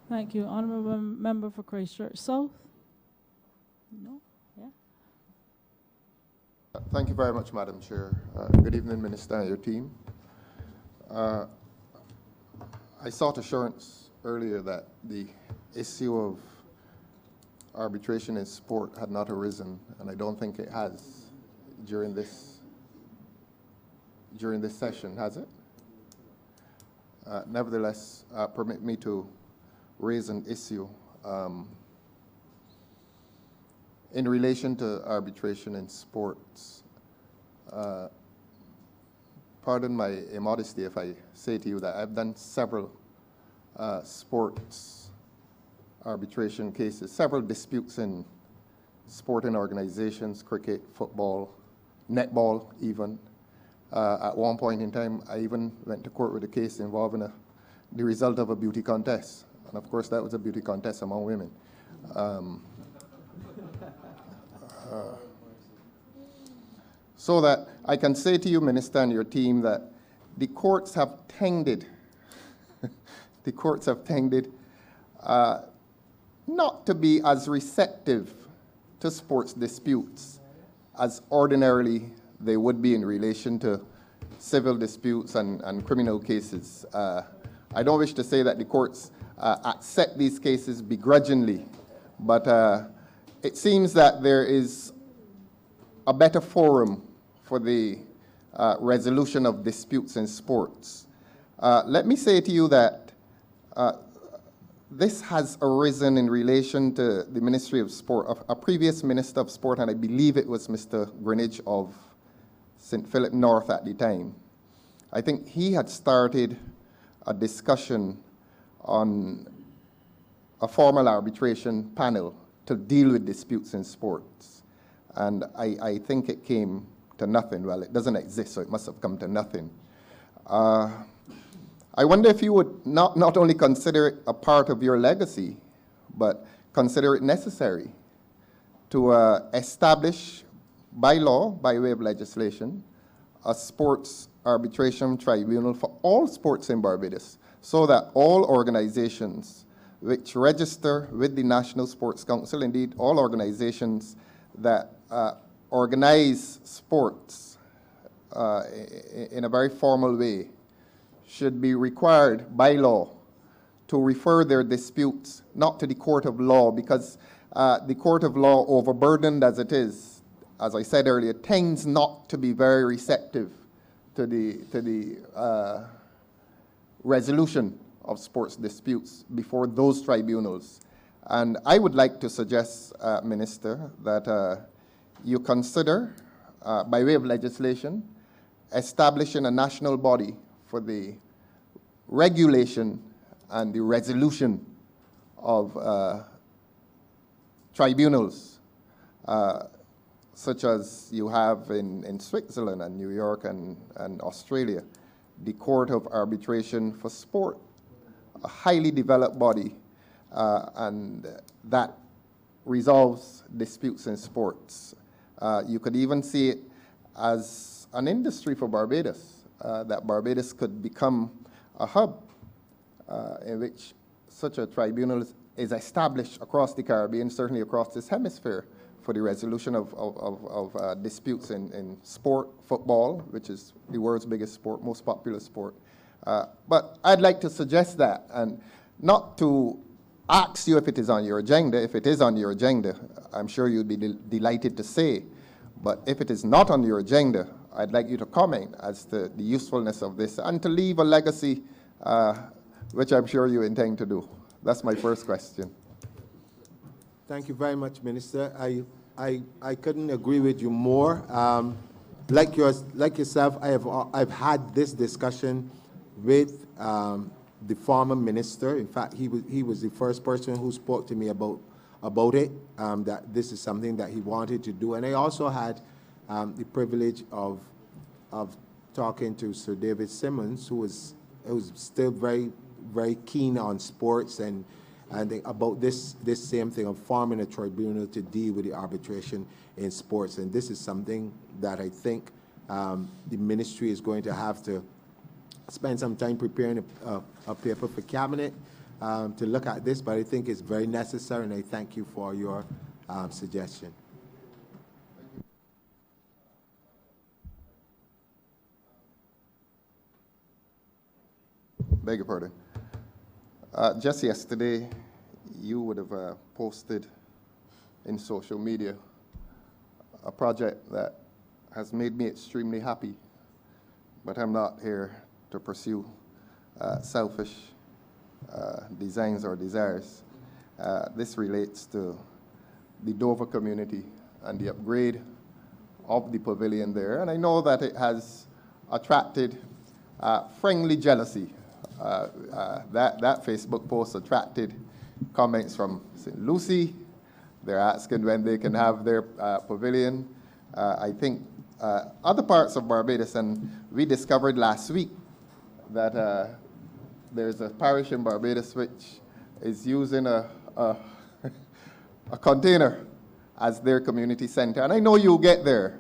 Thank you. Honorable Member for Christchurch South? No? Yeah. Thank you very much, Madam Chair. Good evening, Minister and your team. I sought assurance earlier that the issue of arbitration in sport had not arisen, and I don't think it has during this session, has it? Nevertheless, permit me to raise an issue in relation to arbitration in sports. Pardon my immodesty if I say to you that I've done several sports arbitration cases, several disputes in sporting organizations, cricket, football, netball even. At one point in time, I even went to court with a case involving the result of a beauty contest. And of course, that was a beauty contest among women. So that I can say to you, Minister, and your team, that the courts have tended, not to be as receptive to sports disputes as ordinarily they would be in relation to civil disputes and criminal cases. I don't wish to say that the courts accept these cases begrudgingly, but it seems that there is a better forum for the resolution of disputes in sports. Let me say to you that this has arisen in relation to the Ministry of Sport, a previous Minister of Sport, and I believe it was Mr. Greenidge of St. Philip North at the time. I think he had started a discussion on a formal arbitration panel to deal with disputes in sports. And I think it came to nothing. Well, it doesn't exist, so it must have come to nothing. I wonder if you would not only consider it a part of your legacy, but consider it necessary to establish by law, by way of legislation, a sports arbitration tribunal for all sports in Barbados, so that all organizations which register with the National Sports Council, indeed all organizations that organize sports in a very formal way, should be required by law to refer their disputes not to the court of law, because the court of law, overburdened as it is, as I said earlier, tends not to be very receptive to the resolution of sports disputes before those tribunals. And I would like to suggest, Minister, that you consider, by way of legislation, establishing a national body for the regulation and the resolution of tribunals, such as you have in Switzerland and New York and Australia, the Court of Arbitration for Sport, a highly developed body, and that resolves disputes in sports. You could even see it as an industry for Barbados, that Barbados could become a hub in which such a tribunal is established across the Caribbean, certainly across this hemisphere, for the resolution of disputes in sport, football, which is the world's biggest sport, most popular sport. But I'd like to suggest that, and not to ask you if it is on your agenda. If it is on your agenda, I'm sure you'd be delighted to say. But if it is not on your agenda, I'd like you to comment as to the usefulness of this and to leave a legacy, which I'm sure you intend to do. That's my first question. Thank you very much, Minister. I couldn't agree with you more. Like yourself, I've had this discussion with the former minister. In fact, he was the first person who spoke to me about it, that this is something that he wanted to do. And I also had the privilege of talking to Sir David Simmons, who was still very, very keen on sports and about this same thing of forming a tribunal to deal with the arbitration in sports. And this is something that I think the ministry is going to have to spend some time preparing a paper for cabinet to look at this, but I think it's very necessary, and I thank you for your suggestion. Beg your pardon. Just yesterday, you would have posted in social media a project that has made me extremely happy, but I'm not here to pursue selfish designs or desires. This relates to the Dover community and the upgrade of the pavilion there, and I know that it has attracted friendly jealousy. That Facebook post attracted comments from St. Lucie. They're asking when they can have their pavilion. I think other parts of Barbados, and we discovered last week that there's a parish in Barbados which is using a container as their community center. And I know you'll get there,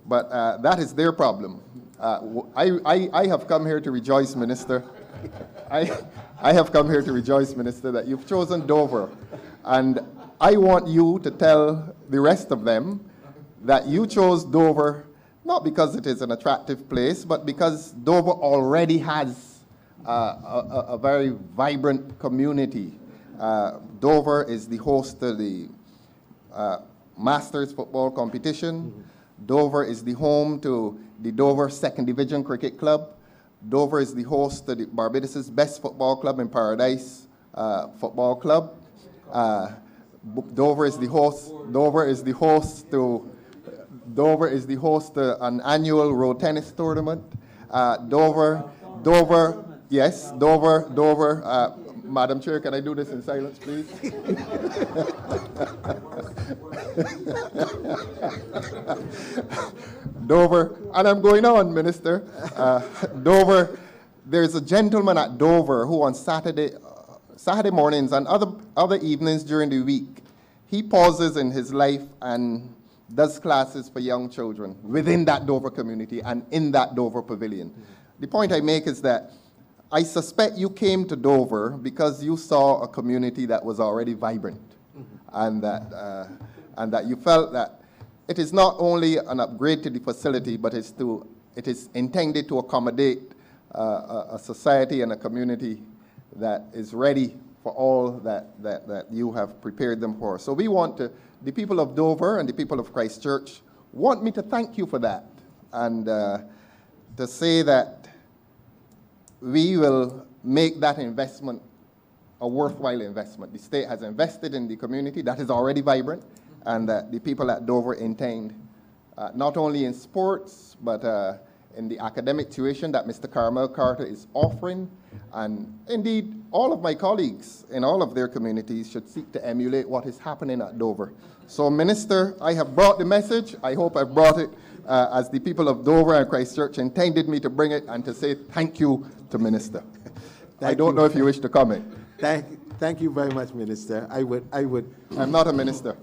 but that is their problem. I have come here to rejoice, Minister. I have come here to rejoice, Minister, that you've chosen Dover. And I want you to tell the rest of them that you chose Dover not because it is an attractive place, but because Dover already has a very vibrant community. Dover is the host to the Masters football competition. Dover is the home to the Dover Second Division Cricket Club. Dover is the host to the Barbados' best football club in Paradise Football Club. Dover is the host to an annual road tennis tournament. Dover, Madam Chair, can I do this in silence, please? Dover, and I'm going on, Minister. Dover, there's a gentleman at Dover who on Saturday mornings and other evenings during the week, he pauses in his life and does classes for young children within that Dover community and in that Dover pavilion. The point I make is that I suspect you came to Dover because you saw a community that was already vibrant, and that you felt that it is not only an upgrade to the facility, but it is intended to accommodate a society and a community that is ready for all that you have prepared them for. So we want to, the people of Dover and the people of Christchurch want me to thank you for that, and to say that we will make that investment a worthwhile investment. The state has invested in the community that is already vibrant, and the people at Dover intend, not only in sports, but in the academic tuition that Mr. Carmel Carter is offering. And indeed, all of my colleagues in all of their communities should seek to emulate what is happening at Dover. So, Minister, I have brought the message. I hope I've brought it as the people of Dover and Christchurch intended me to bring it, and to say thank you to Minister. I don't know if you wish to comment. Thank you very much, Minister. I'm not a minister.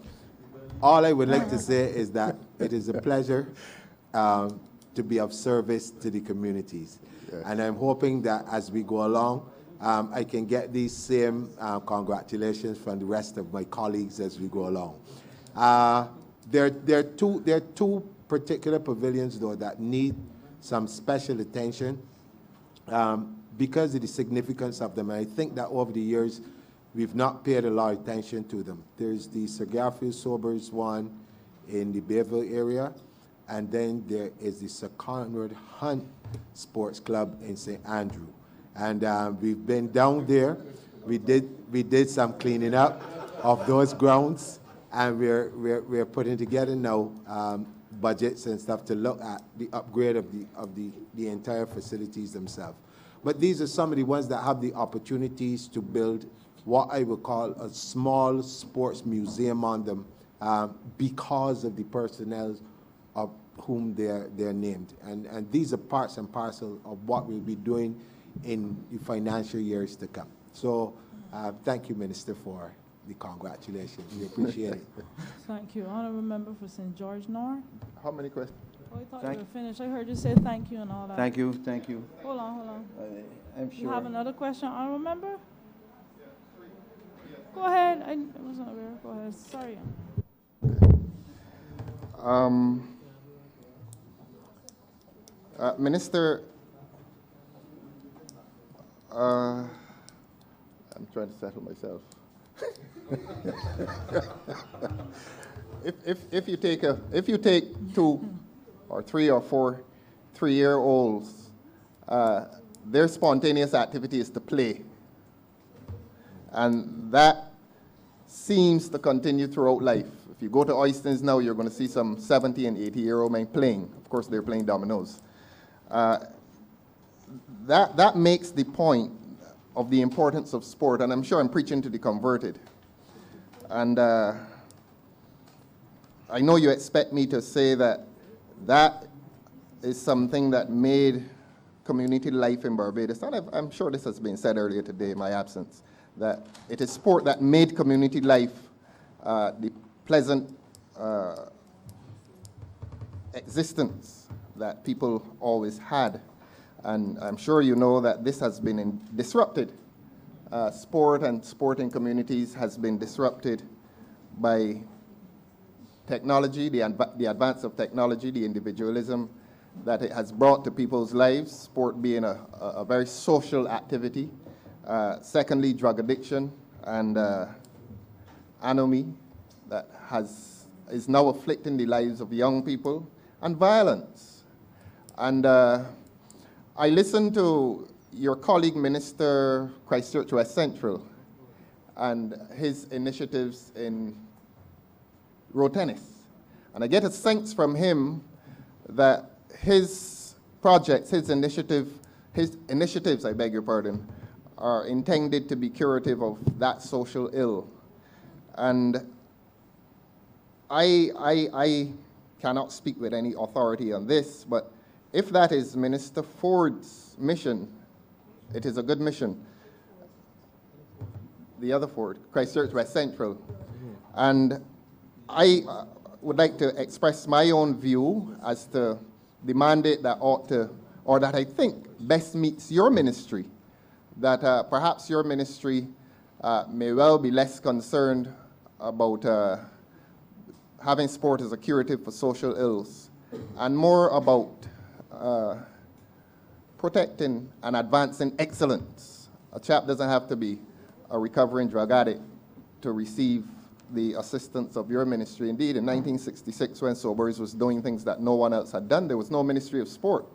All I would like to say is that it is a pleasure to be of service to the communities. Yes. And I'm hoping that as we go along, I can get these same congratulations from the rest of my colleagues as we go along. There are two particular pavilions, though, that need some special attention because of the significance of them. And I think that over the years, we've not paid a lot of attention to them. There's the Sir Garfield Sobers one in the Bayville area, and then there is the Sir Conrad Hunt Sports Club in St. Andrew. And we've been down there. We did some cleaning up of those grounds, and we're putting together now budgets and stuff to look at the upgrade of the entire facilities themselves. But these are some of the ones that have the opportunities to build what I would call a small sports museum on them because of the personnel of whom they're named. And these are parts and parcel of what we'll be doing in the financial years to come. So thank you, Minister, for the congratulations. We appreciate it. Thank you. Honorable member for St. George North. How many questions? Oh, I thought Thank- you were finished. I heard you say thank you and all that. Thank you, thank you. Hold on. I'm You have another question, honorable member? Go ahead. I wasn't aware. Go ahead. Sorry. Minister, I'm trying to settle myself. if you take 2 or 3 or 4 3-year-olds, their spontaneous activity is to play, and that seems to continue throughout life. If you go to Oystons now, you're going to see some 70 and 80-year-old men playing. Of course, they're playing dominoes. That makes the point of the importance of sport, and I'm sure I'm preaching to the converted. And I know you expect me to say that that is something that made community life in Barbados, and I'm sure this has been said earlier today in my absence, that it is sport that made community life the pleasant existence that people always had. And I'm sure you know that this has been disrupted. Sport and sporting communities has been disrupted by technology, the advance of technology, the individualism that it has brought to people's lives, sport being a very social activity. Secondly, drug addiction and anomie that is now afflicting the lives of young people, and violence. And I listened to your colleague, Minister Christchurch West Central, and his initiatives in road tennis. And I get a sense from him that his projects, his initiatives, I beg your pardon, are intended to be curative of that social ill. And I cannot speak with any authority on this, but if that is Minister Ford's mission, it is a good mission. The other Ford, Christchurch West Central. And I would like to express my own view as to the mandate that ought to, or that I think best meets your ministry, that perhaps your ministry may well be less concerned about having sport as a curative for social ills, and more about protecting and advancing excellence. A chap doesn't have to be a recovering drug addict to receive the assistance of your ministry. Indeed, in 1966, when Sobers was doing things that no one else had done, there was no Ministry of Sport.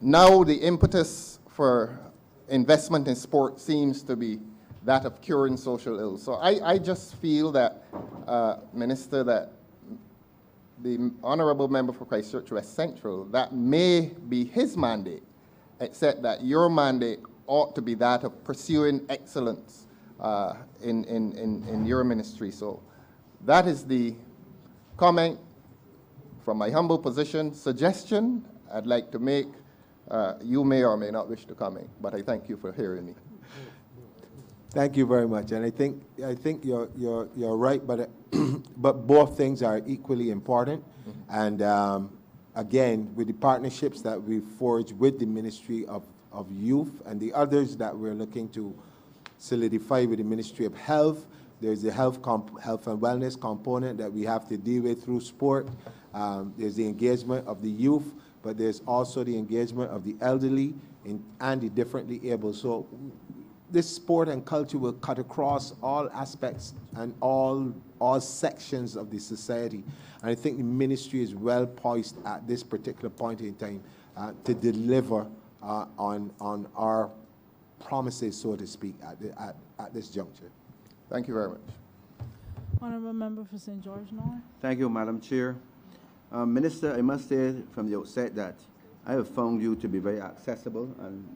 Now the impetus for investment in sport seems to be that of curing social ills. So I just feel that, Minister, that the honorable member for Christchurch West Central, that may be his mandate, except that your mandate ought to be that of pursuing excellence in your ministry. So that is the comment from my humble position, suggestion I'd like to make. You may or may not wish to comment, but I thank you for hearing me. Thank you very much, and I think you're right, but but both things are equally important. And again, with the partnerships that we've forged with the Ministry of Youth and the others that we're looking to solidify with the Ministry of Health, there's the health and wellness component that we have to deal with through sport. There's the engagement of the youth, but there's also the engagement of the elderly and the differently able. So this sport and culture will cut across all aspects and all sections of the society. And I think the ministry is well poised at this particular point in time to deliver on our promises, so to speak, at this juncture. Thank you very much. Honorable member for St. George North. Thank you, Madam Chair. Minister, I must say from the outset that I have found you to be very accessible, and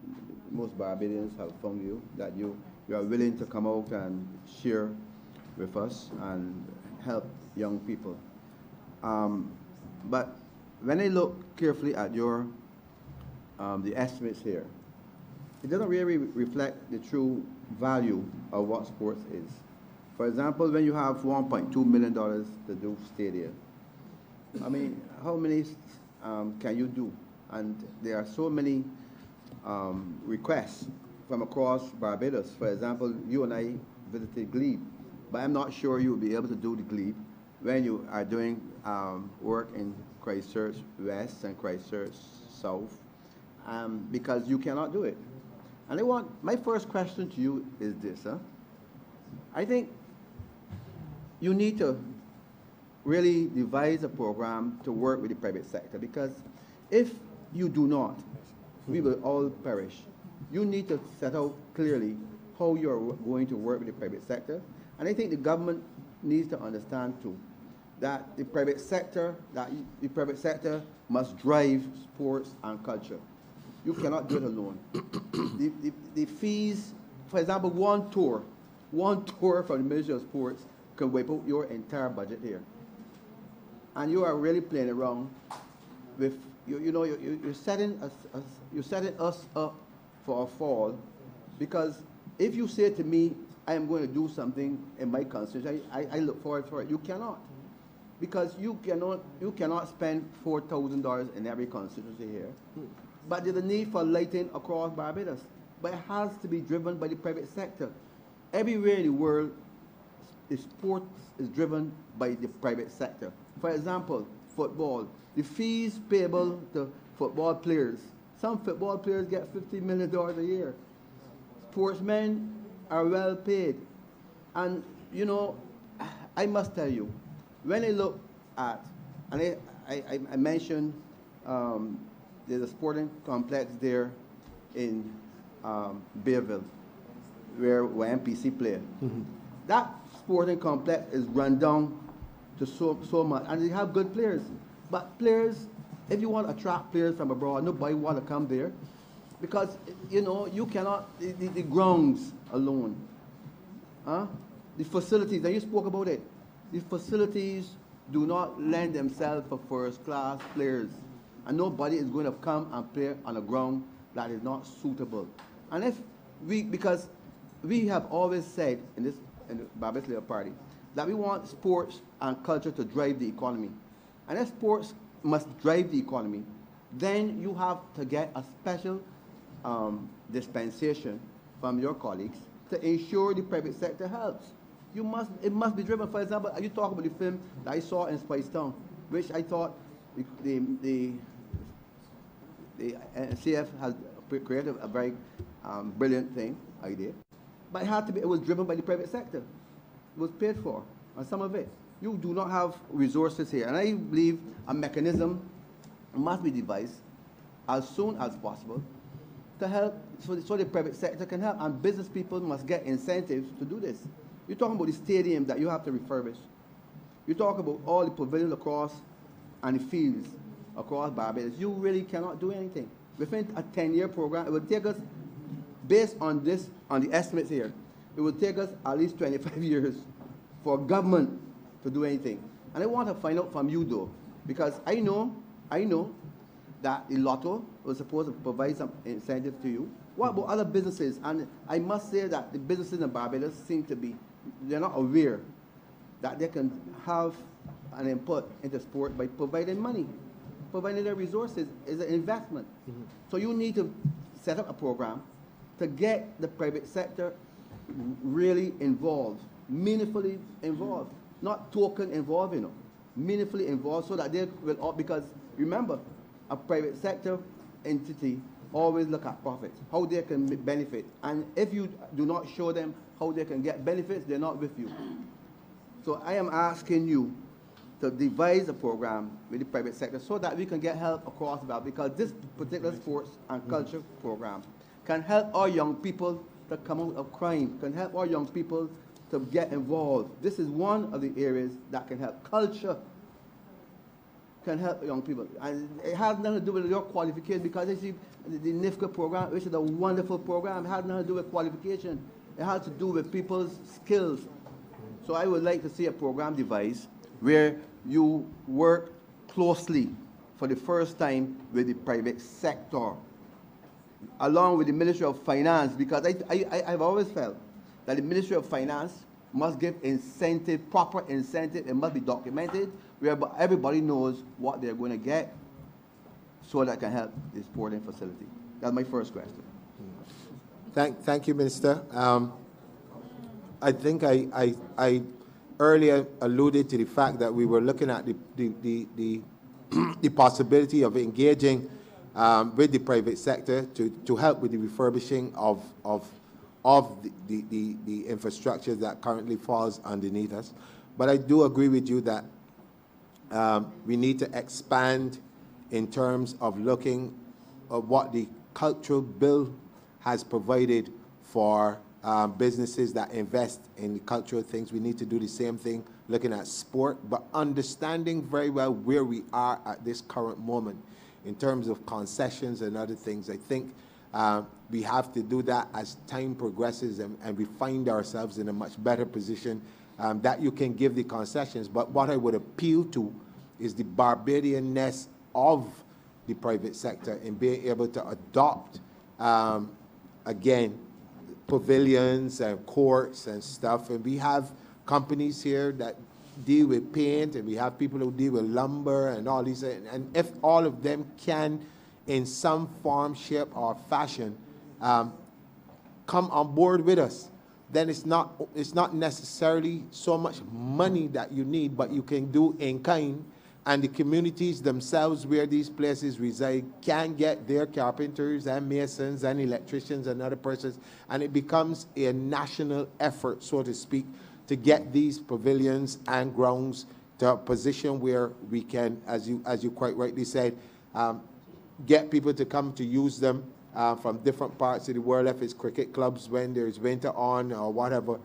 most Barbadians have found you, that you are willing to come out and share with us and help young people. But when I look carefully at your the estimates here, it doesn't really reflect the true value of what sports is. For example, when you have $1.2 million to do stadia, I mean, how many can you do? And there are so many requests from across Barbados. For example, you and I visited Glebe, but I'm not sure you'll be able to do the Glebe when you are doing work in Christchurch West and Christchurch South, because you cannot do it. And my first question to you is this, I think you need to really devise a program to work with the private sector, because if you do not, we will all perish. You need to set out clearly how you're going to work with the private sector. And I think the government needs to understand too that the private sector must drive sports and culture. You cannot do it alone. The fees, for example, one tour from the Ministry of Sports can wipe out your entire budget here. And you are really playing around with, you're setting us up for a fall, because if you say to me, I am going to do something in my constituency, I look forward for it. You cannot. Because you cannot spend $4,000 in every constituency here. But there's a need for lighting across Barbados. But it has to be driven by the private sector. Everywhere in the world, the sports is driven by the private sector. For example, football. The fees payable to football players. Some football players get $50 million a year. Sportsmen are well paid. And, I must tell you, when I look at, and I mentioned there's a sporting complex there in Bayville, where MPC play. That sporting complex is run down to so much, and they have good players. But players, if you want to attract players from abroad, nobody want to come there, because you cannot. The grounds alone, the facilities, and you spoke about it. The facilities do not lend themselves for first-class players, and nobody is going to come and play on a ground that is not suitable. And because we have always said in the Barbados Labour Party that we want sports and culture to drive the economy, and if sports must drive the economy, then you have to get a special dispensation from your colleagues to ensure the private sector helps. It must be driven. For example, you talk about the film that I saw in Spice Town, which I thought the CF has created a very brilliant idea, but it was driven by the private sector. It was paid for, and some of it. You do not have resources here, and I believe a mechanism must be devised as soon as possible to help, so the private sector can help, and business people must get incentives to do this. You're talking about the stadium that you have to refurbish. You talk about all the pavilions across and the fields across Barbados. You really cannot do anything. Within a 10-year program, it will take us, based on the estimates here, it will take us at least 25 years for government to do anything. And I want to find out from you, though, because I know that the Lotto was supposed to provide some incentives to you. What about other businesses? And I must say that the businesses in Barbados seem to be, they're not aware that they can have an input into sport by providing money. Providing their resources is an investment. So you need to set up a program to get the private sector really involved, meaningfully involved, not token involved, meaningfully involved, so that they will all, because remember, a private sector entity always look at profits, how they can benefit. And if you do not show them how they can get benefits, they're not with you. So I am asking you to devise a program with the private sector so that we can get help across the valley, because this particular sports and culture program can help our young people to come out of crime, can help our young people to get involved. This is one of the areas that can help. Culture can help young people. And it has nothing to do with your qualification, because you see the NIFCA program, which is a wonderful program, it has nothing to do with qualification. It has to do with people's skills. So I would like to see a program device where you work closely for the first time with the private sector, along with the Ministry of Finance, because I've always felt that the Ministry of Finance must give incentive, proper incentive. It must be documented, where everybody knows what they're going to get, so that can help the sporting facility. That's my first question. Thank you, Minister. I think I earlier alluded to the fact that we were looking at the possibility of engaging with the private sector to help with the refurbishing of the infrastructure that currently falls underneath us. But I do agree with you that we need to expand in terms of looking at what the cultural bill has provided for businesses that invest in the cultural things. We need to do the same thing looking at sport, but understanding very well where we are at this current moment in terms of concessions and other things. I think we have to do that as time progresses and we find ourselves in a much better position that you can give the concessions. But what I would appeal to is the Barbadian-ness of the private sector in being able to adopt, again, pavilions and courts and stuff. And we have companies here that deal with paint, and we have people who deal with lumber and all these. And if all of them can, in some form, shape, or fashion, come on board with us, then it's not necessarily so much money that you need, but you can do in kind. And the communities themselves where these places reside can get their carpenters and masons and electricians and other persons, and it becomes a national effort, so to speak, to get these pavilions and grounds to a position where we can, as you quite rightly said, get people to come to use them from different parts of the world, if it's cricket clubs when there's winter on or whatever,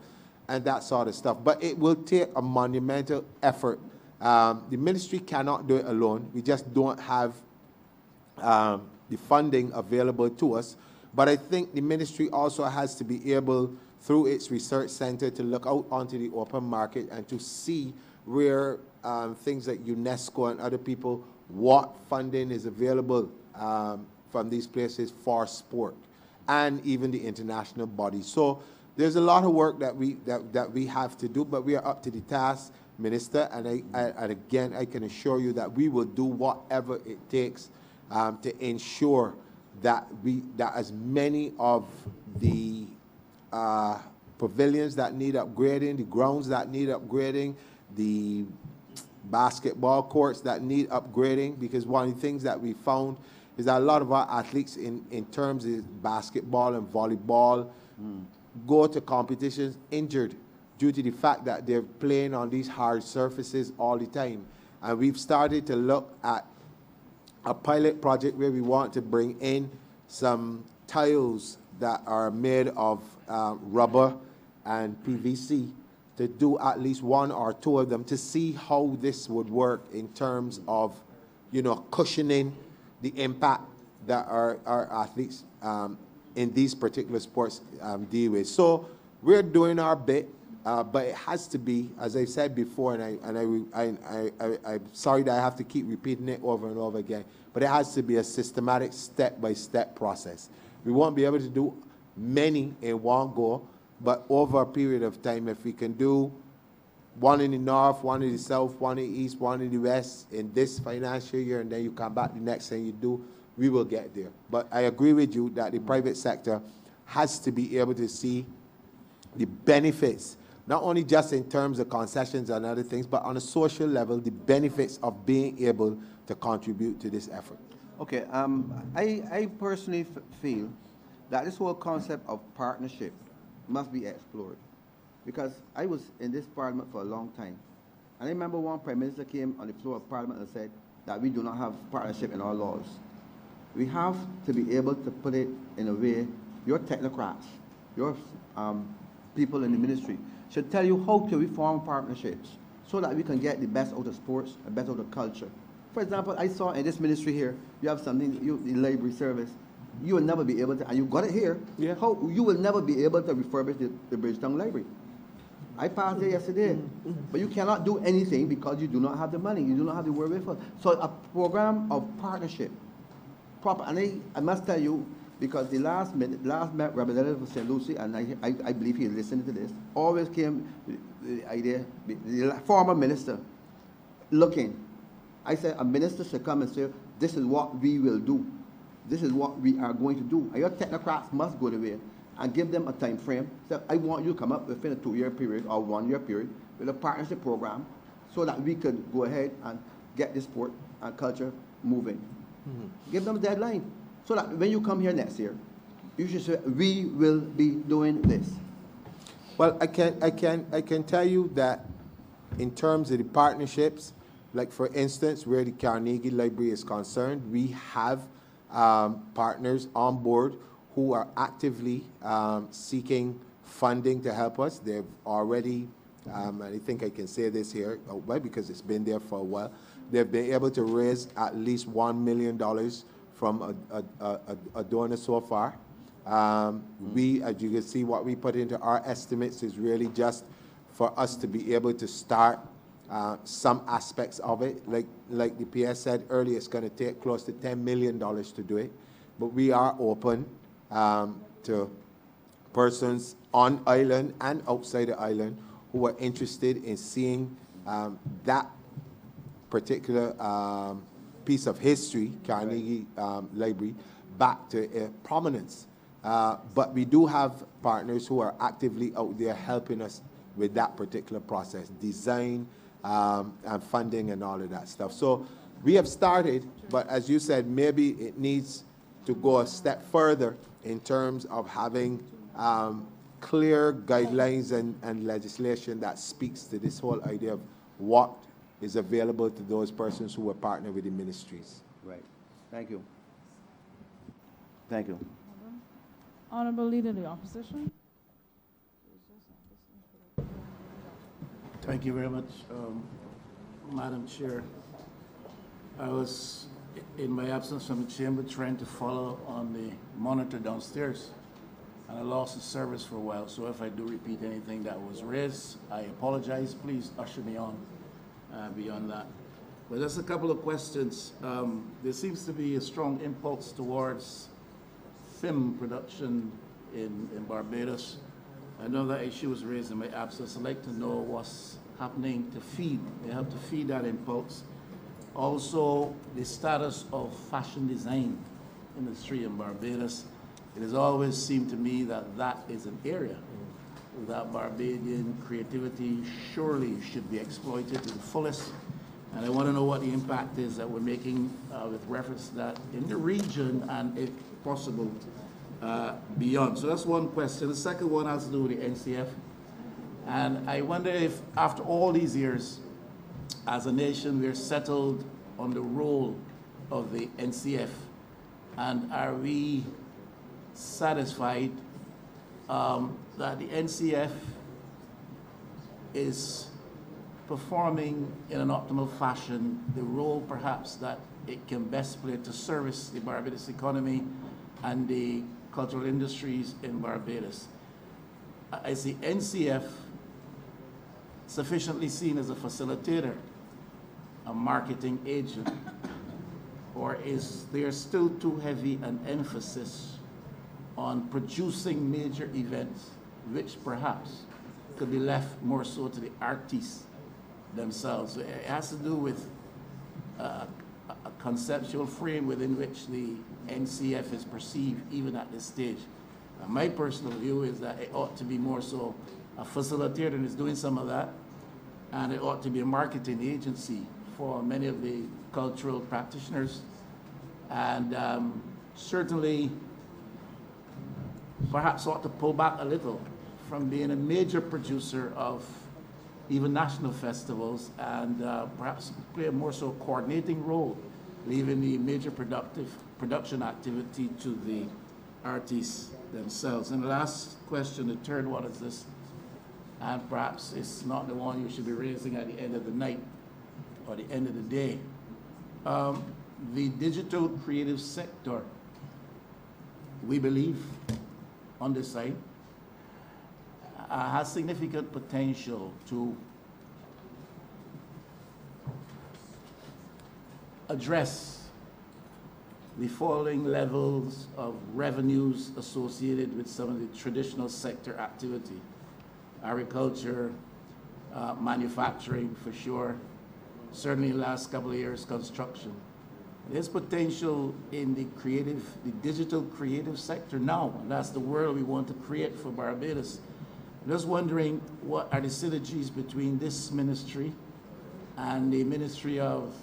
and that sort of stuff. But it will take a monumental effort. The ministry cannot do it alone. We just don't have the funding available to us. But I think the ministry also has to be able, through its research center, to look out onto the open market and to see where things like UNESCO and other people, what funding is available from these places for sport, and even the international bodies. So there's a lot of work that we have to do, but we are up to the task, Minister, and again, I can assure you that we will do whatever it takes to ensure that as many of the pavilions that need upgrading, the grounds that need upgrading, the basketball courts that need upgrading, because one of the things that we found is that a lot of our athletes in terms of basketball and volleyball go to competitions injured due to the fact that they're playing on these hard surfaces all the time. And we've started to look at a pilot project where we want to bring in some tiles that are made of rubber and PVC, to do at least one or two of them to see how this would work in terms of, cushioning the impact that our athletes in these particular sports deal with. So we're doing our bit, but it has to be, as I said before, and I'm sorry that I have to keep repeating it over and over again, but it has to be a systematic step-by-step process. We won't be able to do many in one go, but over a period of time, if we can do one in the north, one in the south, one in the east, one in the west in this financial year, and then you come back the next thing you do, we will get there. But I agree with you that the private sector has to be able to see the benefits, not only just in terms of concessions and other things, but on a social level, the benefits of being able to contribute to this effort. Okay, I personally feel that this whole concept of partnership must be explored, because I was in this parliament for a long time, and I remember one prime minister came on the floor of parliament and said that we do not have partnership in our laws. We have to be able to put it in a way, your technocrats, your people in the ministry should tell you how to reform partnerships so that we can get the best out of sports, the best out of culture. For example, I saw in this ministry here, you have something, the library service. You will never be able to, and you got it here. Yeah. How you will never be able to refurbish the Bridgetown Library. I passed there yesterday, but you cannot do anything because you do not have the money. You do not have the wherewithal. So a program of partnership, proper. And I must tell you, because the last representative of St. Lucie, and I believe he is listening to this, always came with the idea, the former minister, looking. I said, a minister should come and say, this is what we will do. This is what we are going to do. And your technocrats must go the way and give them a time frame. So I want you to come up within a 2-year period or 1-year period with a partnership program so that we could go ahead and get this sport and culture moving. Give them a deadline so that when you come here next year, you should say, we will be doing this. Well, I can tell you that in terms of the partnerships, like for instance, where the Carnegie Library is concerned, we have partners on board who are actively seeking funding to help us. They've already, and I think I can say this here, because it's been there for a while, they've been able to raise at least $1 million from a donor so far. We, as you can see, what we put into our estimates is really just for us to be able to start some aspects of it. Like the PS said earlier, it's going to take close to $10 million to do it. But we are open to persons on island and outside the island who are interested in seeing that particular piece of history, Carnegie Library, back to prominence. But we do have partners who are actively out there helping us with that particular process, design and funding and all of that stuff. So we have started, but as you said, maybe it needs to go a step further in terms of having clear guidelines and legislation that speaks to this whole idea of what is available to those persons who are partnered with the ministries. Right. Thank you. Thank you. Honorable Leader of the Opposition. Thank you very much, Madam Chair. I was, in my absence from the chamber, trying to follow on the monitor downstairs, and I lost the service for a while, so if I do repeat anything that was raised, I apologize. Please usher me on beyond that. But just a couple of questions. There seems to be a strong impulse towards film production in Barbados. I know that issue was raised in my absence. I'd like to know what's happening to help to feed that impulse. Also, the status of fashion design industry in Barbados. It has always seemed to me that that is an area that Barbadian creativity surely should be exploited to the fullest. And I want to know what the impact is that we're making with reference to that in the region and, if possible, beyond. So that's one question. The second one has to do with the NCF. And I wonder if, after all these years, as a nation, we're settled on the role of the NCF. And are we satisfied that the NCF is performing in an optimal fashion the role perhaps that it can best play to service the Barbados economy and the cultural industries in Barbados? Is the NCF sufficiently seen as a facilitator, a marketing agent, or is there still too heavy an emphasis on producing major events, which perhaps could be left more so to the artists themselves? It has to do with a conceptual frame within which the NCF is perceived even at this stage. My personal view is that it ought to be more so a facilitator and is doing some of that, and it ought to be a marketing agency for many of the cultural practitioners, and certainly perhaps ought to pull back a little from being a major producer of even national festivals and perhaps play a more so coordinating role, leaving the major production activity to the artists themselves. And the last question, the third one, is this, and perhaps it's not the one you should be raising at the end of the night or the end of the day. The digital creative sector, we believe, on this side, has significant potential to address the falling levels of revenues associated with some of the traditional sector activity, agriculture, manufacturing for sure, certainly in the last couple of years, construction. There's potential in the digital creative sector now, and that's the world we want to create for Barbados. I'm just wondering, what are the synergies between this ministry and the Ministry of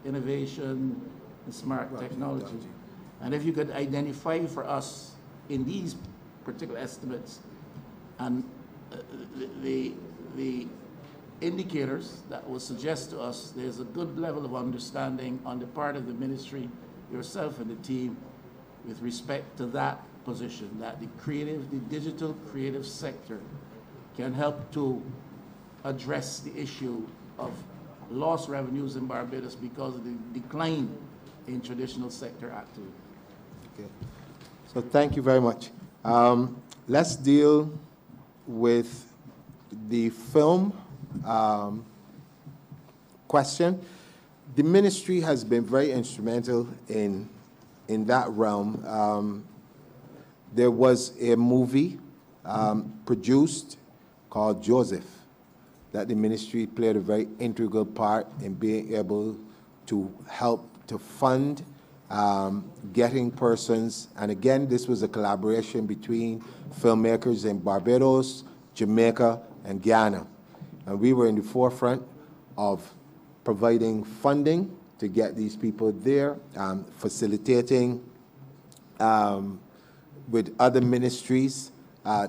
Innovation and Smart Technology? And if you could identify for us in these particular estimates and the indicators that will suggest to us there's a good level of understanding on the part of the ministry, yourself and the team, with respect to that position, that the digital creative sector can help to address the issue of lost revenues in Barbados because of the decline in traditional sector activity. Okay. So thank you very much. Let's deal with the film question. The ministry has been very instrumental in that realm. There was a movie produced called Joseph that the ministry played a very integral part in being able to help to fund getting persons, and again, this was a collaboration between filmmakers in Barbados, Jamaica, and Guyana. And we were in the forefront of providing funding to get these people there, facilitating with other ministries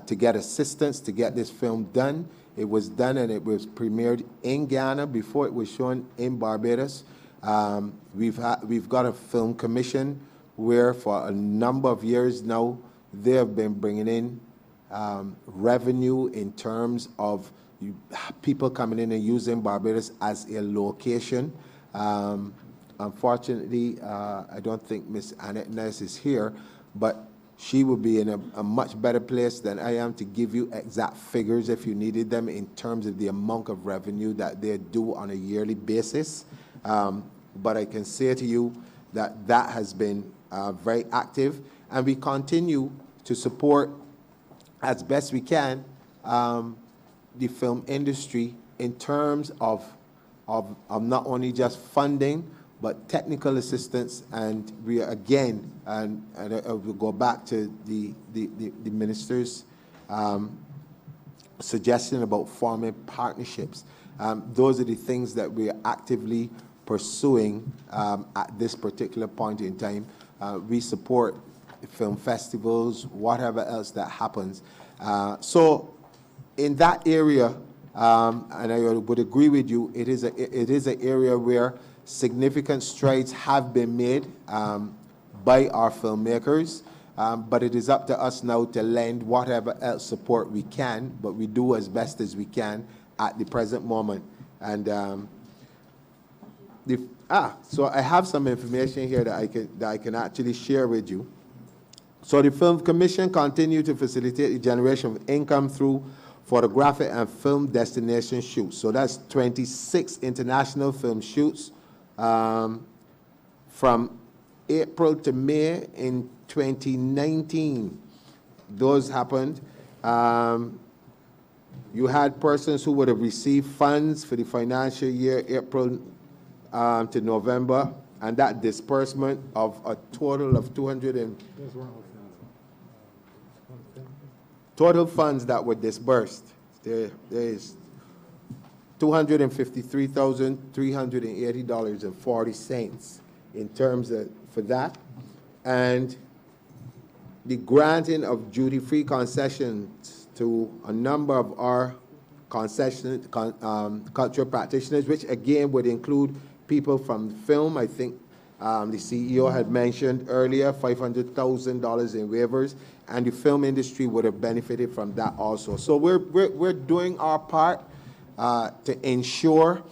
to get assistance to get this film done. It was done and it was premiered in Guyana before it was shown in Barbados. We've got a film commission where for a number of years now they have been bringing in revenue in terms of people coming in and using Barbados as a location. Unfortunately, I don't think Ms. Annette Ness is here, but she would be in a much better place than I am to give you exact figures if you needed them in terms of the amount of revenue that they do on a yearly basis. But I can say to you that that has been very active, and we continue to support as best we can the film industry in terms of not only just funding, but technical assistance. And we are, again, and I will go back to the minister's suggestion about forming partnerships. Those are the things that we are actively pursuing at this particular point in time. We support film festivals, whatever else that happens. So in that area, and I would agree with you, it is an area where significant strides have been made by our filmmakers, but it is up to us now to lend whatever else support we can, but we do as best as we can at the present moment. And so I have some information here that I can actually share with you. So the Film Commission continues to facilitate the generation of income through photographic and film destination shoots. So that's 26 international film shoots from April to May in 2019. Those happened. You had persons who would have received funds for the financial year April to November, and that disbursement of a total of total funds that were disbursed. There is $253,380.40 in terms of for that, and the granting of duty-free concessions to a number of our cultural practitioners, which again would include people from film. I think the CEO had mentioned earlier $500,000 in waivers, and the film industry would have benefited from that also. So we're doing our part to ensure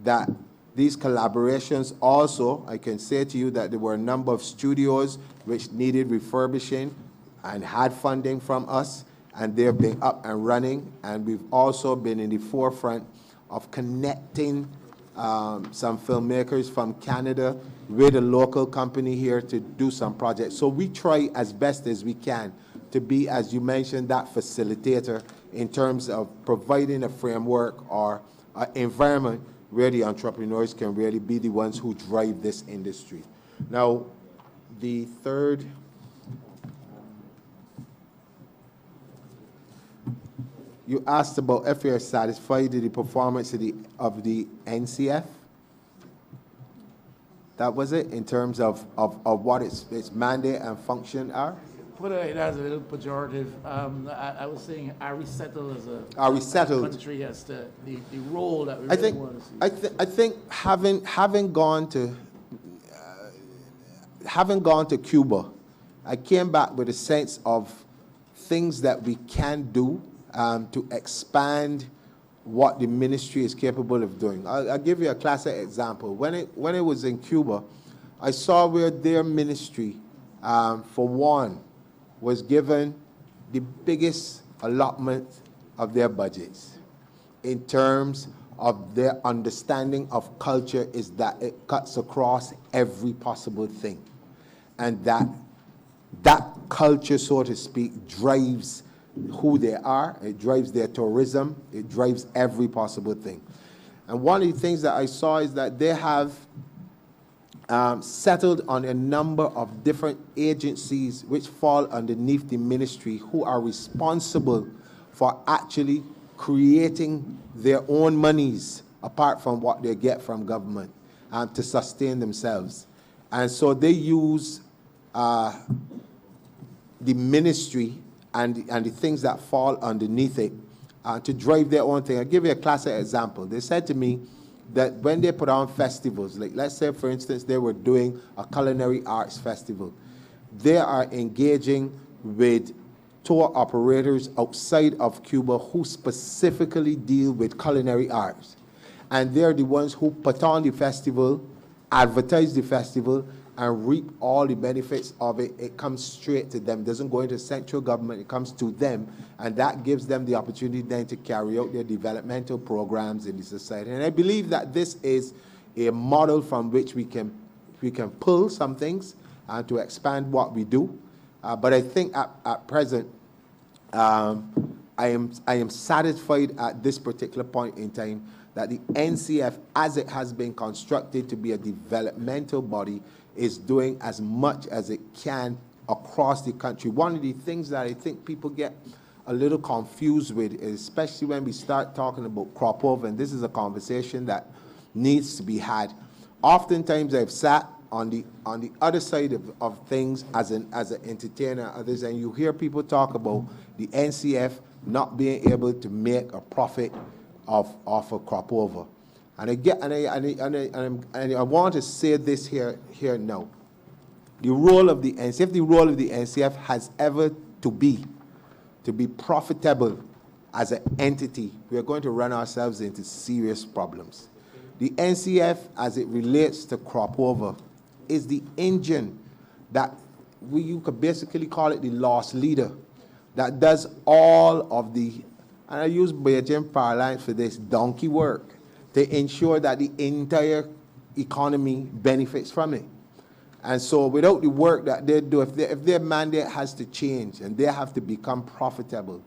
that these collaborations also, I can say to you that there were a number of studios which needed refurbishing and had funding from us, and they've been up and running. And we've also been in the forefront of connecting some filmmakers from Canada with a local company here to do some projects. So we try as best as we can to be, as you mentioned, that facilitator in terms of providing a framework or an environment where the entrepreneurs can really be the ones who drive this industry. Now, the third, you asked about if we are satisfied with the performance of the NCF. That was it, in terms of what its mandate and function are? Put it as a little pejorative. I was saying, are we settled as a country as to the role that we really want to see? I think having gone to Cuba, I came back with a sense of things that we can do to expand what the ministry is capable of doing. I'll give you a classic example. When it was in Cuba, I saw where their ministry, for one, was given the biggest allotment of their budgets in terms of their understanding of culture, is that it cuts across every possible thing. And that culture, so to speak, drives who they are, it drives their tourism, it drives every possible thing. And one of the things that I saw is that they have settled on a number of different agencies which fall underneath the ministry, who are responsible for actually creating their own monies apart from what they get from government to sustain themselves. And so they use the ministry and the things that fall underneath it to drive their own thing. I'll give you a classic example. They said to me that when they put on festivals, like let's say, for instance, they were doing a culinary arts festival, they are engaging with tour operators outside of Cuba who specifically deal with culinary arts. And they're the ones who put on the festival, advertise the festival, and reap all the benefits of it. It comes straight to them. It doesn't go into central government. It comes to them. And that gives them the opportunity then to carry out their developmental programs in the society. And I believe that this is a model from which we can pull some things to expand what we do. But I think at present, I am satisfied at this particular point in time that the NCF, as it has been constructed to be a developmental body, is doing as much as it can across the country. One of the things that I think people get a little confused with, especially when we start talking about crop over, and this is a conversation that needs to be had. Oftentimes I've sat on the other side of things as an entertainer, others, and you hear people talk about the NCF not being able to make a profit off a crop over. And I want to say this here now. The role of the NCF has ever to be profitable as an entity, we are going to run ourselves into serious problems. The NCF, as it relates to crop over, is the engine that you could basically call it the loss leader, that does all of the, and I use Beijing parlance for this, donkey work, to ensure that the entire economy benefits from it. And so without the work that they do, if their mandate has to change and they have to become profitable,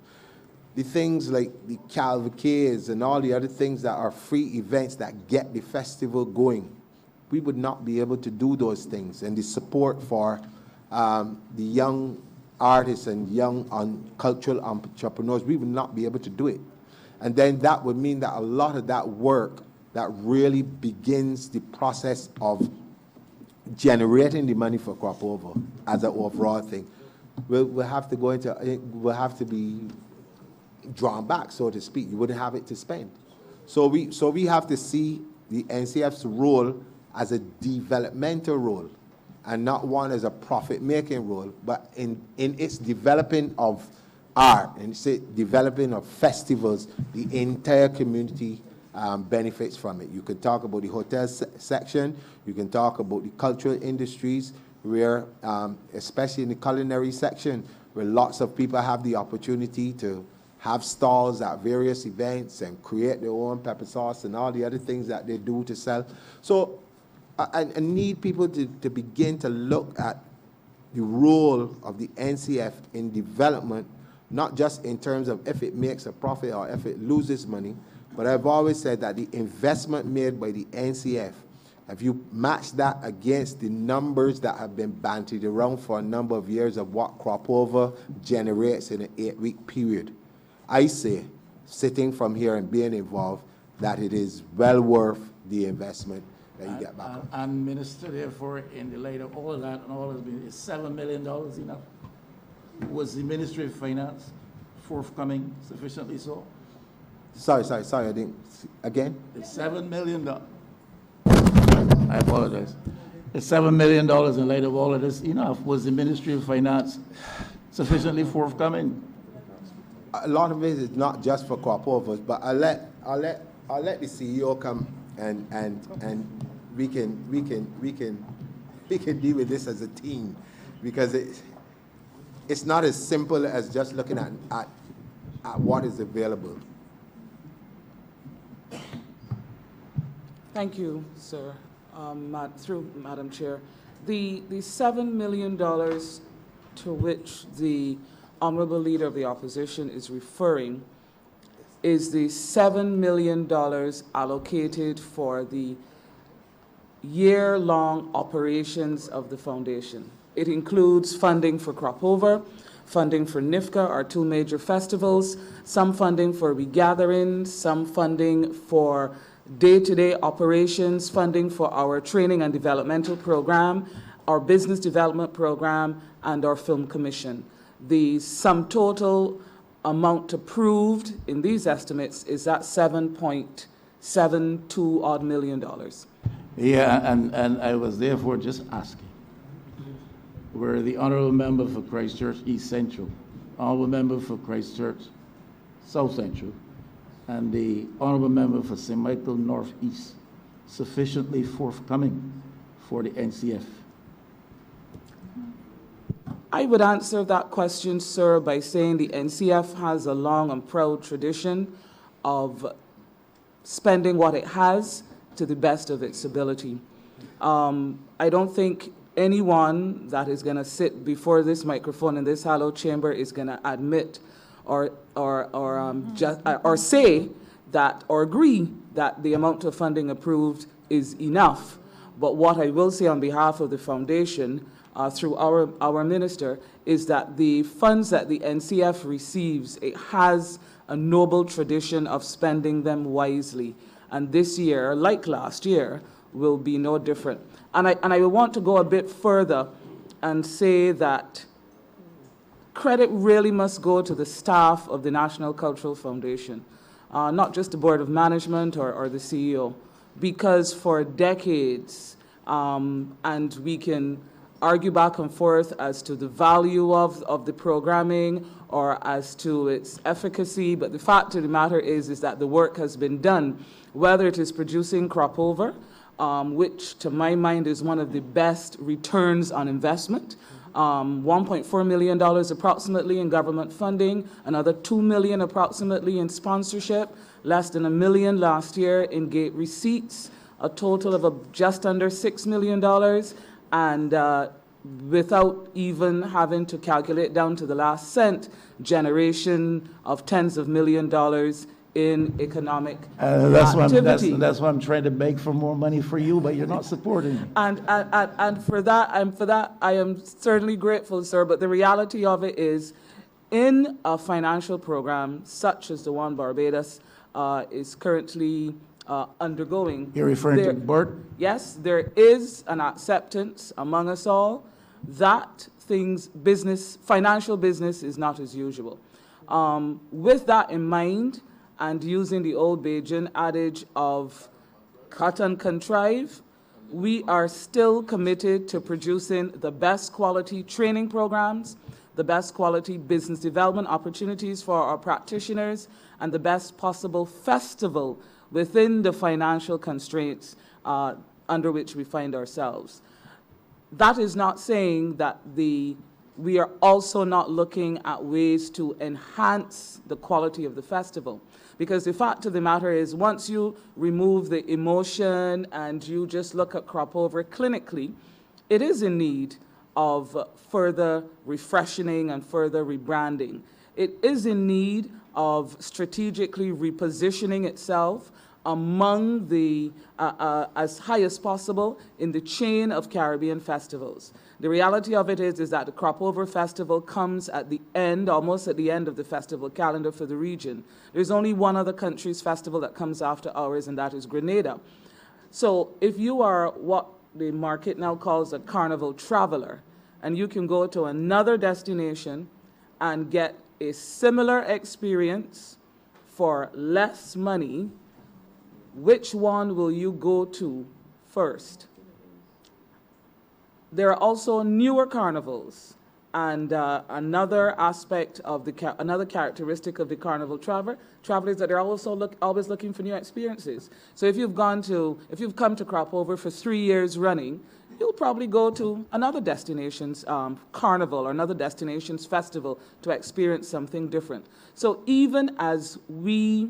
the things like the cavalcades and all the other things that are free events that get the festival going, we would not be able to do those things. And the support for the young artists and young cultural entrepreneurs, we would not be able to do it. And then that would mean that a lot of that work that really begins the process of generating the money for crop over as an overall thing, we'll have to be drawn back, so to speak. You wouldn't have it to spend. So we have to see the NCF's role as a developmental role and not one as a profit-making role, but in its developing of art and its developing of festivals, the entire community benefits from it. You can talk about the hotel section, you can talk about the cultural industries, where, especially in the culinary section, where lots of people have the opportunity to have stalls at various events and create their own pepper sauce and all the other things that they do to sell. So I need people to begin to look at the role of the NCF in development, not just in terms of if it makes a profit or if it loses money, but I've always said that the investment made by the NCF, if you match that against the numbers that have been bandied around for a number of years of what crop over generates in an 8-week period, I say, sitting from here and being involved, that it is well worth the investment that you get back. And Minister, therefore, in the light of all of that and all has been, is $7 million enough? Was the Ministry of Finance forthcoming sufficiently so? Sorry, I didn't, again? It's $7 million. I apologize. It's $7 million in light of all of this enough. Was the Ministry of Finance sufficiently forthcoming? A lot of it is not just for crop overs, but I'll let the CEO come and we can deal with this as a team, because it's not as simple as just looking at what is available. Thank you, sir. Through Madam Chair, the $7 million to which the Honorable Leader of the Opposition is referring is the $7 million allocated for the year-long operations of the foundation. It includes funding for Crop Over, funding for NIFCA, our two major festivals, some funding for regatherings, some funding for day-to-day operations, funding for our training and developmental program, our business development program, and our film commission. The sum total amount approved in these estimates is at $7.72 odd million. Yeah, and I was therefore just asking, where the Honourable Member for Christchurch East Central, Honourable Member for Christchurch South Central, and the Honourable Member for St. Michael North East sufficiently forthcoming for the NCF? I would answer that question, sir, by saying the NCF has a long and proud tradition of spending what it has to the best of its ability. I don't think anyone that is going to sit before this microphone in this hallowed chamber is going to admit or say that or agree that the amount of funding approved is enough. But what I will say on behalf of the foundation, through our minister, is that the funds that the NCF receives, it has a noble tradition of spending them wisely. And this year, like last year, will be no different. And I want to go a bit further and say that credit really must go to the staff of the National Cultural Foundation, not just the Board of Management or the CEO, because for decades, and we can argue back and forth as to the value of the programming or as to its efficacy, but the fact of the matter is that the work has been done, whether it is producing Crop Over, which to my mind is one of the best returns on investment, $1.4 million approximately in government funding, another $2 million approximately in sponsorship, less than $1 million last year in gate receipts, a total of just under $6 million, and without even having to calculate down to the last cent, generation of tens of $millions in economic activity. That's why I'm trying to beg for more money for you, but you're not supporting me. And for that, I am certainly grateful, sir. But the reality of it is, in a financial program such as the one Barbados is currently undergoing. You're referring to BERT? Yes, there is an acceptance among us all that financial business is not as usual. With that in mind, and using the old Bajan adage of cut and contrive, we are still committed to producing the best quality training programs, the best quality business development opportunities for our practitioners, and the best possible festival within the financial constraints under which we find ourselves. That is not saying that we are also not looking at ways to enhance the quality of the festival. Because the fact of the matter is, once you remove the emotion and you just look at Crop Over clinically, it is in need of further refreshening and further rebranding. It is in need of strategically repositioning itself among the, as high as possible in the chain of Caribbean festivals. The reality of it is that the Crop Over Festival comes at the end, almost at the end of the festival calendar for the region. There's only one other country's festival that comes after ours, and that is Grenada. So if you are what the market now calls a carnival traveler, and you can go to another destination and get a similar experience for less money, which one will you go to first? There are also newer carnivals, and another aspect of another characteristic of the carnival traveler is that they're also always looking for new experiences. So if you've come to Crop Over for 3 years running, you'll probably go to another destination's carnival or another destination's festival to experience something different. So even as we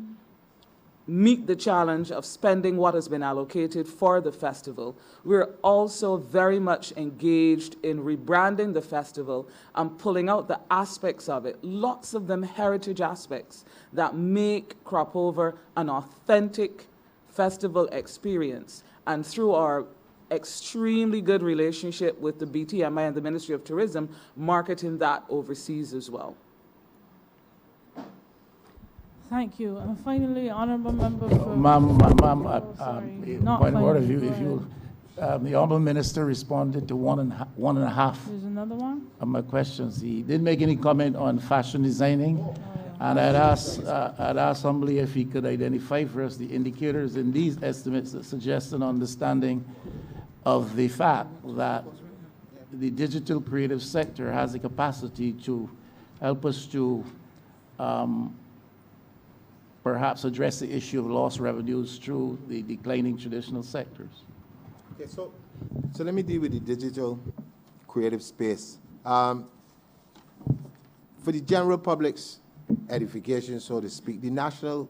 meet the challenge of spending what has been allocated for the festival, we're also very much engaged in rebranding the festival and pulling out the aspects of it, lots of them heritage aspects, that make Crop Over an authentic festival experience. And through our extremely good relationship with the BTMI and the Ministry of Tourism, marketing that overseas as well. Thank you. And finally, honourable member for... Ma'am, Not point of order, finally, if go you, the honourable minister responded to one and a half There's another one? of my questions. He didn't make any comment on fashion designing, and I'd ask humbly if he could identify for us the indicators in these estimates that suggest an understanding of the fact that the digital creative sector has the capacity to help us to perhaps address the issue of lost revenues through the declining traditional sectors. Okay, so let me deal with the digital creative space. For the general public's edification, so to speak, the National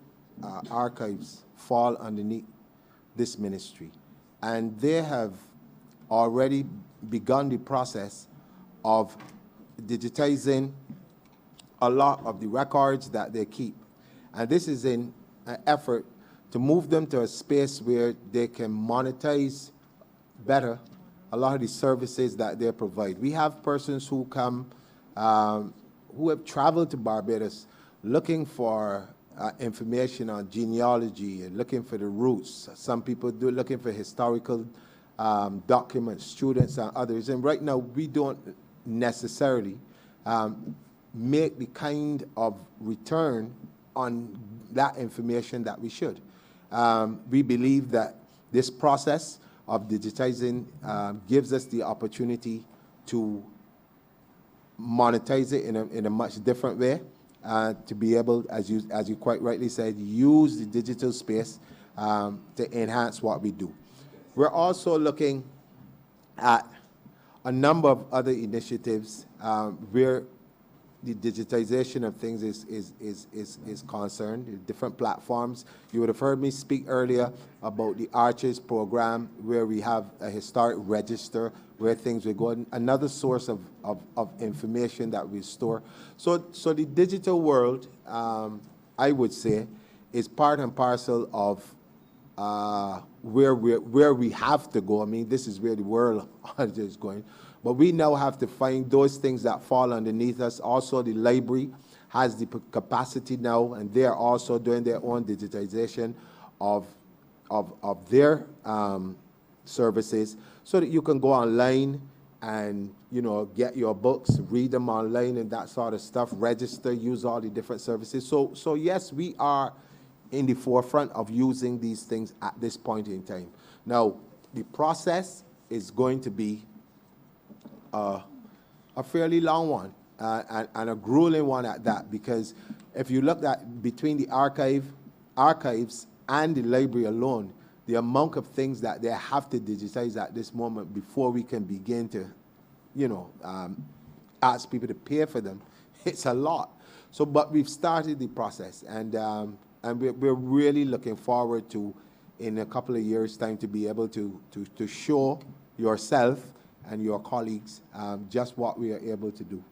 Archives fall underneath this ministry, and they have already begun the process of digitizing a lot of the records that they keep. And this is in an effort to move them to a space where they can monetize better a lot of the services that they provide. We have persons who come, who have traveled to Barbados looking for information on genealogy and looking for the roots. Some people do looking for historical documents, students and others. And right now, we don't necessarily make the kind of return on that information that we should. We believe that this process of digitizing gives us the opportunity to monetize it in a much different way, to be able, as you quite rightly said, use the digital space to enhance what we do. We're also looking at a number of other initiatives where the digitization of things is concerned, different platforms. You would have heard me speak earlier about the Arches program, where we have a historic register where things will go, another source of information that we store. So the digital world, I would say, is part and parcel of where we have to go. I mean, this is where the world is going. But we now have to find those things that fall underneath us. Also, the library has the capacity now, and they are also doing their own digitization of their services, so that you can go online and, you know, get your books, read them online and that sort of stuff, register, use all the different services. So yes, we are in the forefront of using these things at this point in time. Now, the process is going to be a fairly long one and a grueling one at that, because if you look at between the archives and the library alone, the amount of things that they have to digitize at this moment before we can begin to, ask people to pay for them, it's a lot. So, but we've started the process, and we're really looking forward to, in a couple of years' time, to be able to show yourself and your colleagues just what we are able to do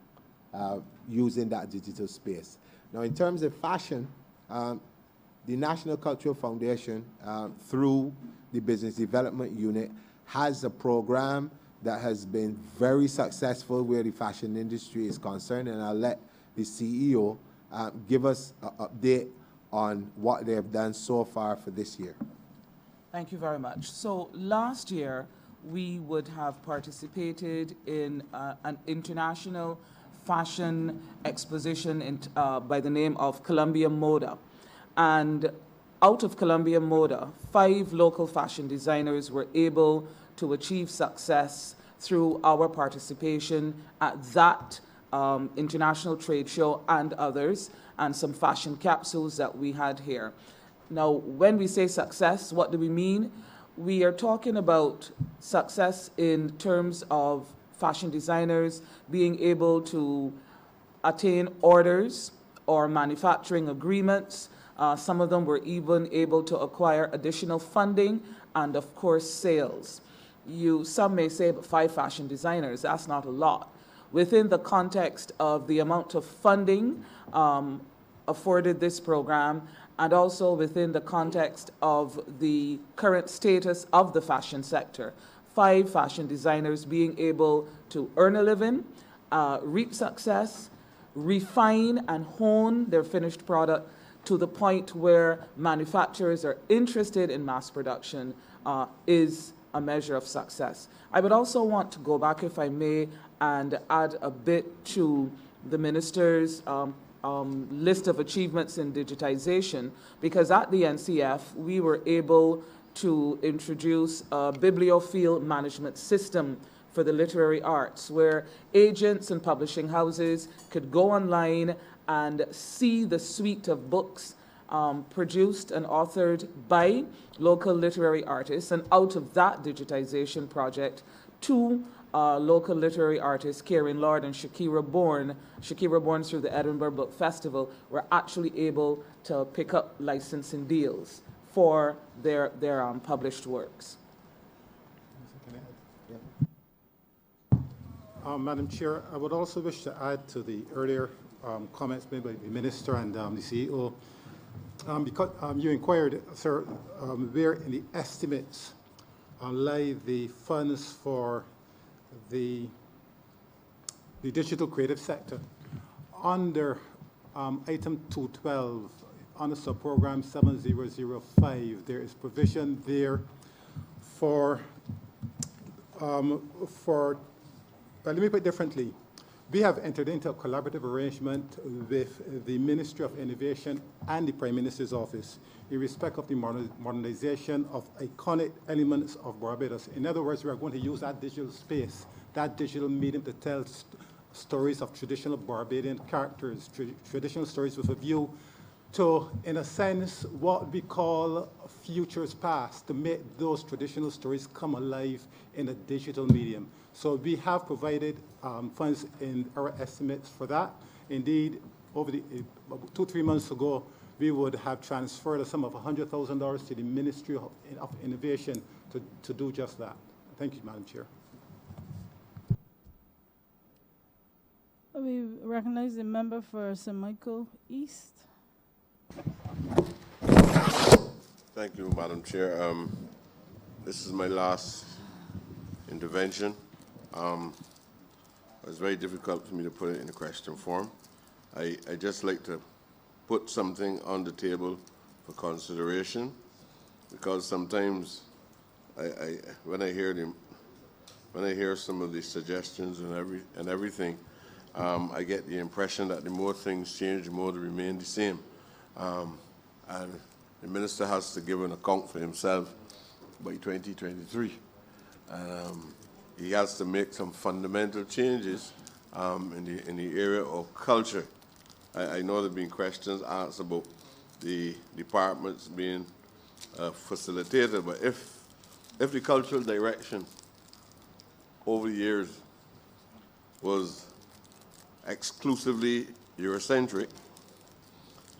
using that digital space. Now, in terms of fashion, the National Cultural Foundation, through the Business Development Unit, has a program that has been very successful where the fashion industry is concerned, and I'll let the CEO give us an update on what they have done so far for this year. Thank you very much. So last year, we would have participated in an international fashion exposition by the name of Columbia Moda. And out of Columbia Moda, 5 local fashion designers were able to achieve success through our participation at that international trade show and others, and some fashion capsules that we had here. Now, when we say success, what do we mean? We are talking about success in terms of fashion designers being able to attain orders or manufacturing agreements. Some of them were even able to acquire additional funding and, of course, sales. Some may say, but 5 fashion designers, that's not a lot. Within the context of the amount of funding afforded this program, and also within the context of the current status of the fashion sector, 5 fashion designers being able to earn a living, reap success, refine and hone their finished product to the point where manufacturers are interested in mass production is a measure of success. I would also want to go back, if I may, and add a bit to the minister's list of achievements in digitization, because at the NCF, we were able to introduce a bibliophile management system for the literary arts, where agents and publishing houses could go online and see the suite of books produced and authored by local literary artists. And out of that digitization project, 2 local literary artists, Kieran Lord and Shakira Bourne through the Edinburgh Book Festival, were actually able to pick up licensing deals for their published works. Madam Chair, I would also wish to add to the earlier comments made by the Minister and the CEO. Because you inquired, sir, where in the estimates lie the funds for the digital creative sector. Under item 212, under subprogram 7005, there is provision there for let me put it differently. We have entered into a collaborative arrangement with the Ministry of Innovation and the Prime Minister's Office in respect of the modernization of iconic elements of Barbados. In other words, we are going to use that digital space, that digital medium to tell stories of traditional Barbadian characters, traditional stories with a view to, in a sense, what we call futures past, to make those traditional stories come alive in a digital medium. So we have provided funds in our estimates for that. Indeed, over the 2-3 months ago, we would have transferred a sum of $100,000 to the Ministry of Innovation to do just that. Thank you, Madam Chair. We recognize the member for St. Michael East. Thank you, Madam Chair. This is my last intervention. It's very difficult for me to put it in a question form. I just like to put something on the table for consideration, because sometimes when I hear some of the suggestions and everything, I get the impression that the more things change, the more they remain the same. And the minister has to give an account for himself by 2023. He has to make some fundamental changes in the area of culture. I know there have been questions asked about the departments being a facilitator, but if the cultural direction over the years was exclusively Eurocentric,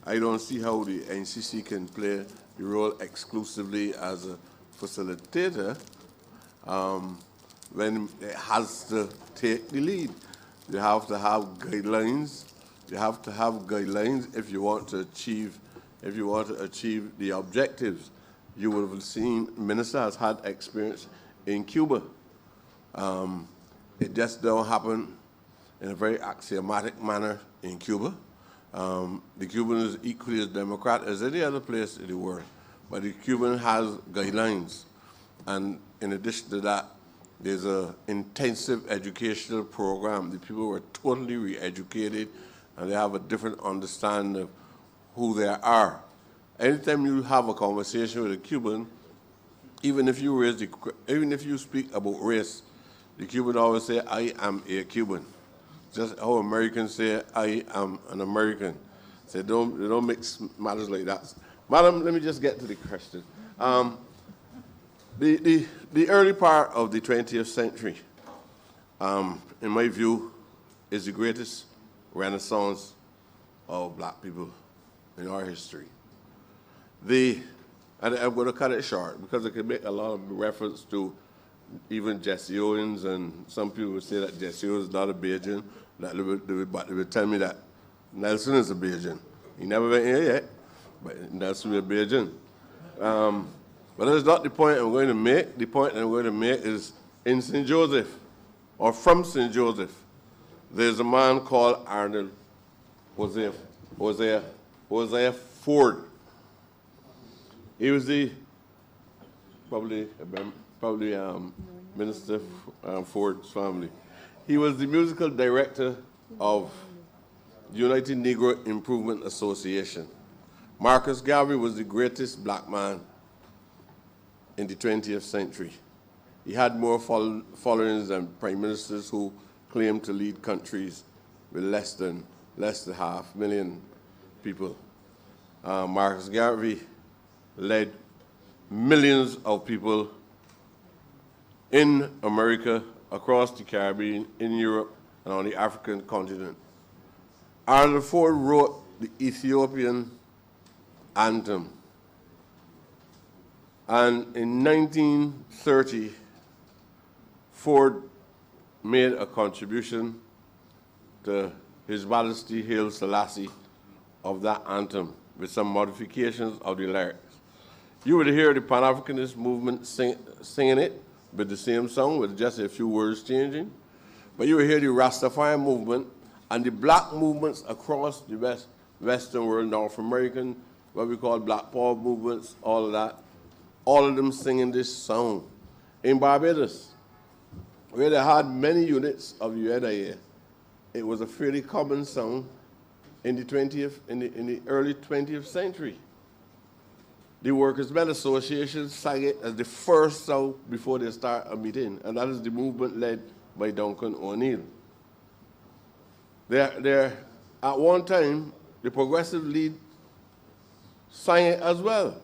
I don't see how the NCC can play the role exclusively as a facilitator when it has to take the lead. You have to have guidelines. You have to have guidelines if you want to achieve the objectives. You would have seen minister has had experience in Cuba. It just don't happen in a very axiomatic manner in Cuba. The Cuban is equally as democratic as any other place in the world, but the Cuban has guidelines. And in addition to that, there's an intensive educational program. The people were totally re-educated, and they have a different understanding of who they are. Anytime you have a conversation with a Cuban, even if you speak about race, the Cuban always say, "I am a Cuban." Just how Americans say, "I am an American." So they don't mix matters like that. Madam, let me just get to the question. The early part of the 20th century, in my view, is the greatest renaissance of black people in our history. And I'm going to cut it short because I can make a lot of reference to even Jesse Owens, and some people would say that Jesse Owens is not a Bajan, but they would tell me that Nelson is a Bajan. He never went here yet, but Nelson is a Bajan. But that's not the point I'm going to make. The point I'm going to make is in St. Joseph, or from St. Joseph, there's a man called Arnold Hosea Ford. He was probably Minister Ford's family. He was the musical director of the United Negro Improvement Association. Marcus Garvey was the greatest black man in the 20th century. He had more followers than prime ministers who claimed to lead countries with less than 500,000 people. Marcus Garvey led millions of people in America, across the Caribbean, in Europe, and on the African continent. Arnold Ford wrote the Ethiopian anthem. And in 1930, Ford made a contribution to His Majesty Haile Selassie of that anthem with some modifications of the lyrics. You would hear the Pan-Africanist movement singing it with the same song with just a few words changing. But you would hear the Rastafari movement and the black movements across the Western world, North American, what we call black power movements, all of that, all of them singing this song. In Barbados, where they had many units of UNIA, it was a fairly common song in the early 20th century. The Workers' Men Association sang it as the first song before they start a meeting, and that is the movement led by Duncan O'Neill. At one time, the Progressive League sang it as well.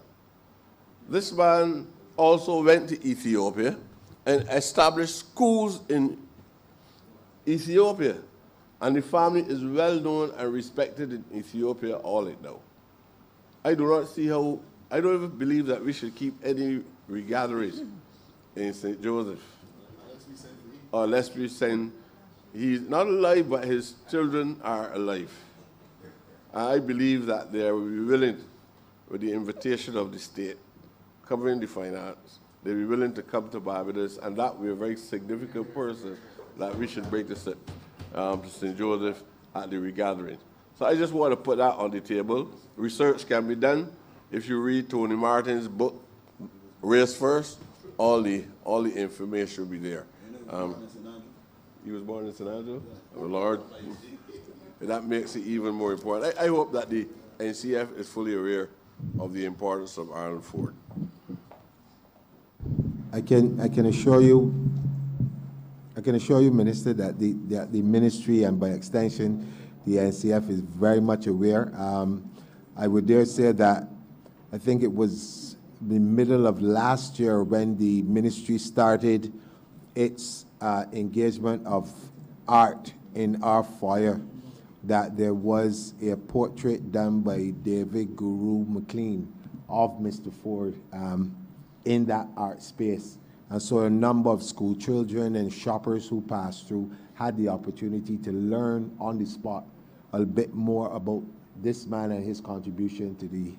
This man also went to Ethiopia and established schools in Ethiopia, and the family is well known and respected in Ethiopia all it now. I don't even believe that we should keep any regathering in St. Joseph. Or lest we send, he's not alive, but his children are alive. I believe that they will be willing, with the invitation of the state, covering the finance, they'll be willing to come to Barbados, and that will be a very significant person that we should bring to St. Joseph at the regathering. So I just want to put that on the table. Research can be done. If you read Tony Martin's book, Race First, all the information will be there. He was born in St. Andrew? Oh, Lord. That makes it even more important. I hope that the NCF is fully aware of the importance of Arnold Ford. I can assure you, Minister, that the ministry and by extension the NCF is very much aware. I would dare say that I think it was the middle of last year when the ministry started its engagement of art in our foyer, that there was a portrait done by David Guru McLean of Mr. Ford in that art space. And so a number of school children and shoppers who passed through had the opportunity to learn on the spot a bit more about this man and his contribution to the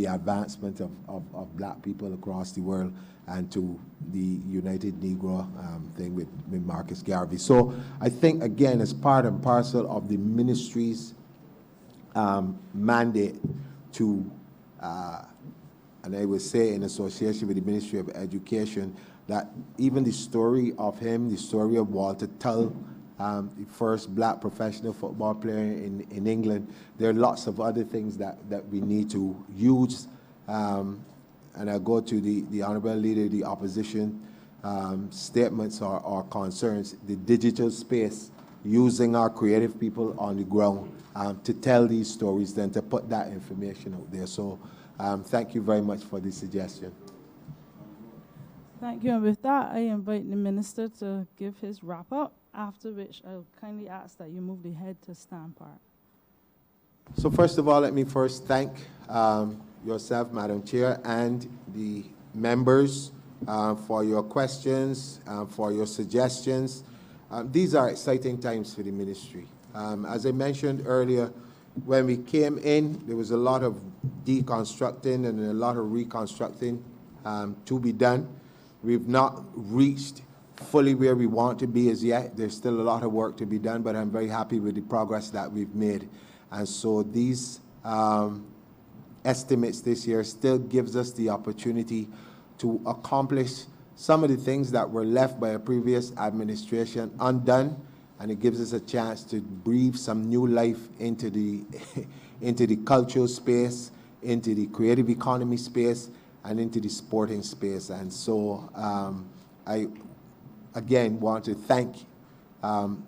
advancement of black people across the world and to the United Negro thing with Marcus Garvey. So I think, again, as part and parcel of the ministry's mandate to, and I would say in association with the Ministry of Education, that even the story of him, the story of Walter Tull, the first black professional football player in England, there are lots of other things that we need to use. And I go to the Honorable Leader of the Opposition statements or concerns, the digital space, using our creative people on the ground to tell these stories, then to put that information out there. So thank you very much for the suggestion. Thank you. And with that, I invite the minister to give his wrap up, after which I'll kindly ask that you move the head to stand part. So first of all, let me first thank yourself, Madam Chair, and the members for your questions, for your suggestions. These are exciting times for the ministry. As I mentioned earlier, when we came in, there was a lot of deconstructing and a lot of reconstructing to be done. We've not reached fully where we want to be as yet. There's still a lot of work to be done, but I'm very happy with the progress that we've made. And so these estimates this year still gives us the opportunity to accomplish some of the things that were left by a previous administration undone, and it gives us a chance to breathe some new life into the into the cultural space, into the creative economy space, and into the sporting space. And so I, again, want to thank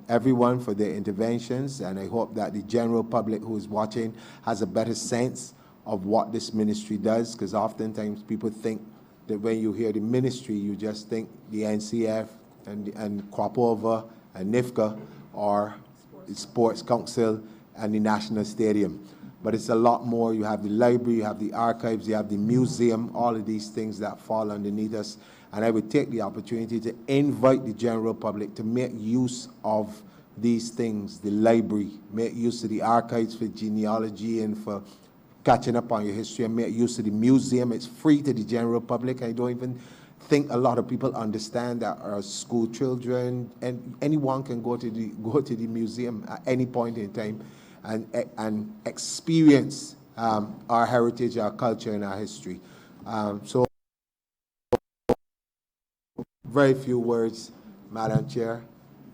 everyone for their interventions, and I hope that the general public who is watching has a better sense of what this ministry does, because oftentimes people think that when you hear the ministry, you just think the NCF and Cropova and NIFCA or the Sports Council and the National Stadium. But it's a lot more. You have the library, you have the archives, you have the museum, all of these things that fall underneath us. And I would take the opportunity to invite the general public to make use of these things, the library, make use of the archives for genealogy and for catching up on your history, and make use of the museum. It's free to the general public. I don't even think a lot of people understand that our school children and anyone can go to the museum at any point in time and experience our heritage, our culture, and our history. So very few words, Madam Chair.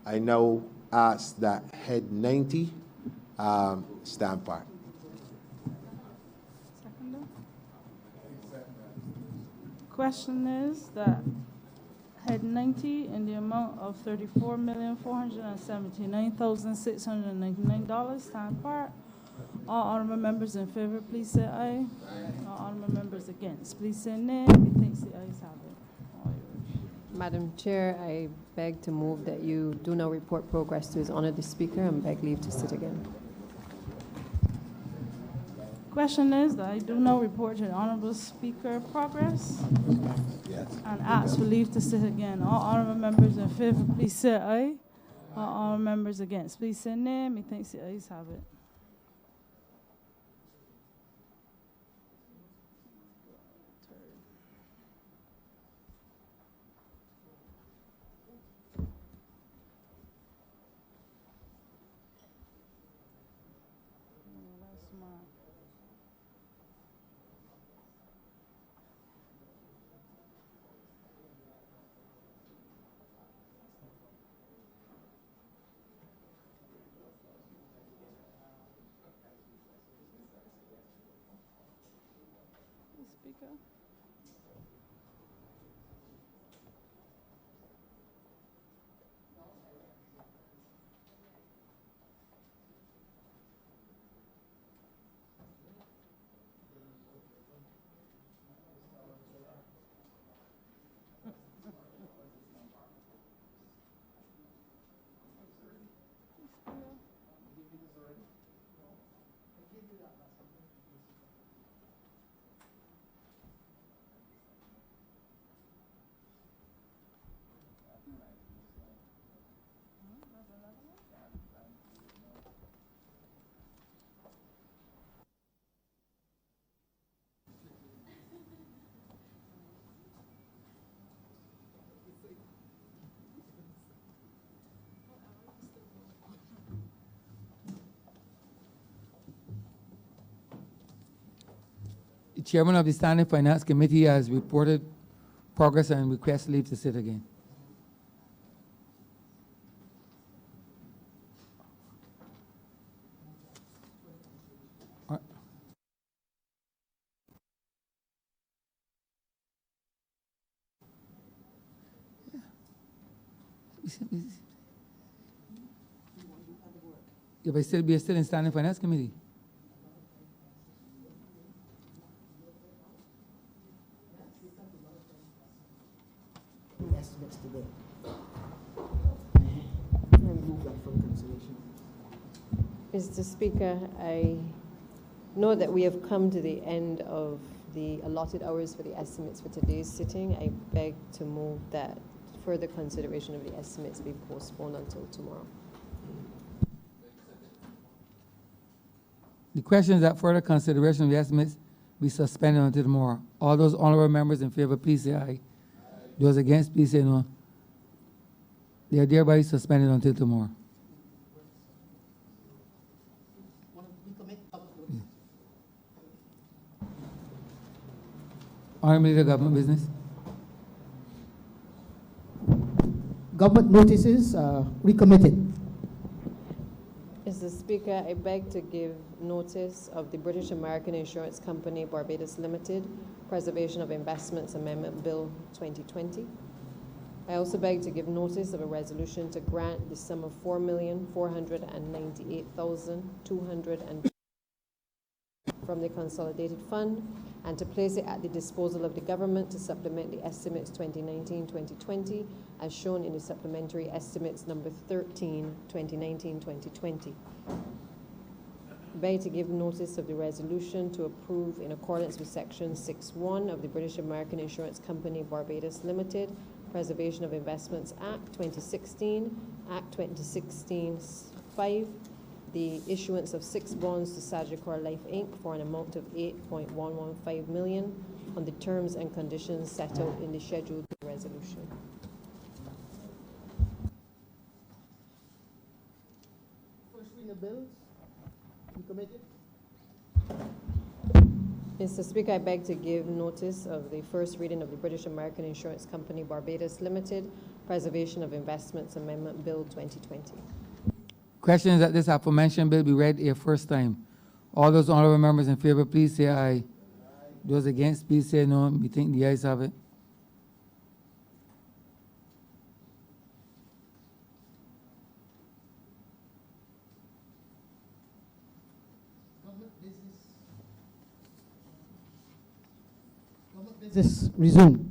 I now ask that Head 90 stand part. Question is that Head 90 in the amount of $34,479,699 stand part. All honorable members in favor, please say aye. All honorable members against, please say nay. Methinks the ayes have it. Madam Chair, I beg to move that you do now report progress to His Honor the Speaker and beg leave to sit again. Question is that I do now report to the Honorable Speaker progress. Yes. And ask for leave to sit again. All honorable members in favor, please say aye. All honorable members against, please say nay. Methinks the ayes have it. Speaker. chairman of the Standing Finance Committee has reported progress and requests leave to sit again. Yeah, but be still in Standing Finance Committee. Estimates today. Remove that from consideration. Mr. Speaker, I know that we have come to the end of the allotted hours for the estimates for today's sitting. I beg to move that further consideration of the estimates be postponed until tomorrow. The question is that further consideration of the estimates be suspended until tomorrow. All those honorable members in favor, please say aye. Those against, please say no. They are thereby suspended until tomorrow. Honorable Leader, Government Business. Government notices recommitted. Mr. Speaker, I beg to give notice of the British American Insurance Company Barbados Limited Preservation of Investments Amendment Bill 2020. I also beg to give notice of a resolution to grant the sum of $4,498,200 from the Consolidated Fund and to place it at the disposal of the government to supplement the estimates 2019-2020 as shown in the supplementary estimates number 13, 2019-2020. Beg to give notice of the resolution to approve in accordance with Section 6.1 of the British American Insurance Company Barbados Limited Preservation of Investments Act 2016, Act 2016-5, the issuance of 6 bonds to Sagicor Life Inc. for an amount of $8.115 million on the terms and conditions set out in the scheduled resolution. First reading of bills. Recommitted. Mr. Speaker, I beg to give notice of the first reading of the British American Insurance Company Barbados Limited Preservation of Investments Amendment Bill 2020. Question is that this aforementioned bill be read a first time. All those honorable members in favor, please say aye. Those against, please say no. We think the ayes have it. Government business resume.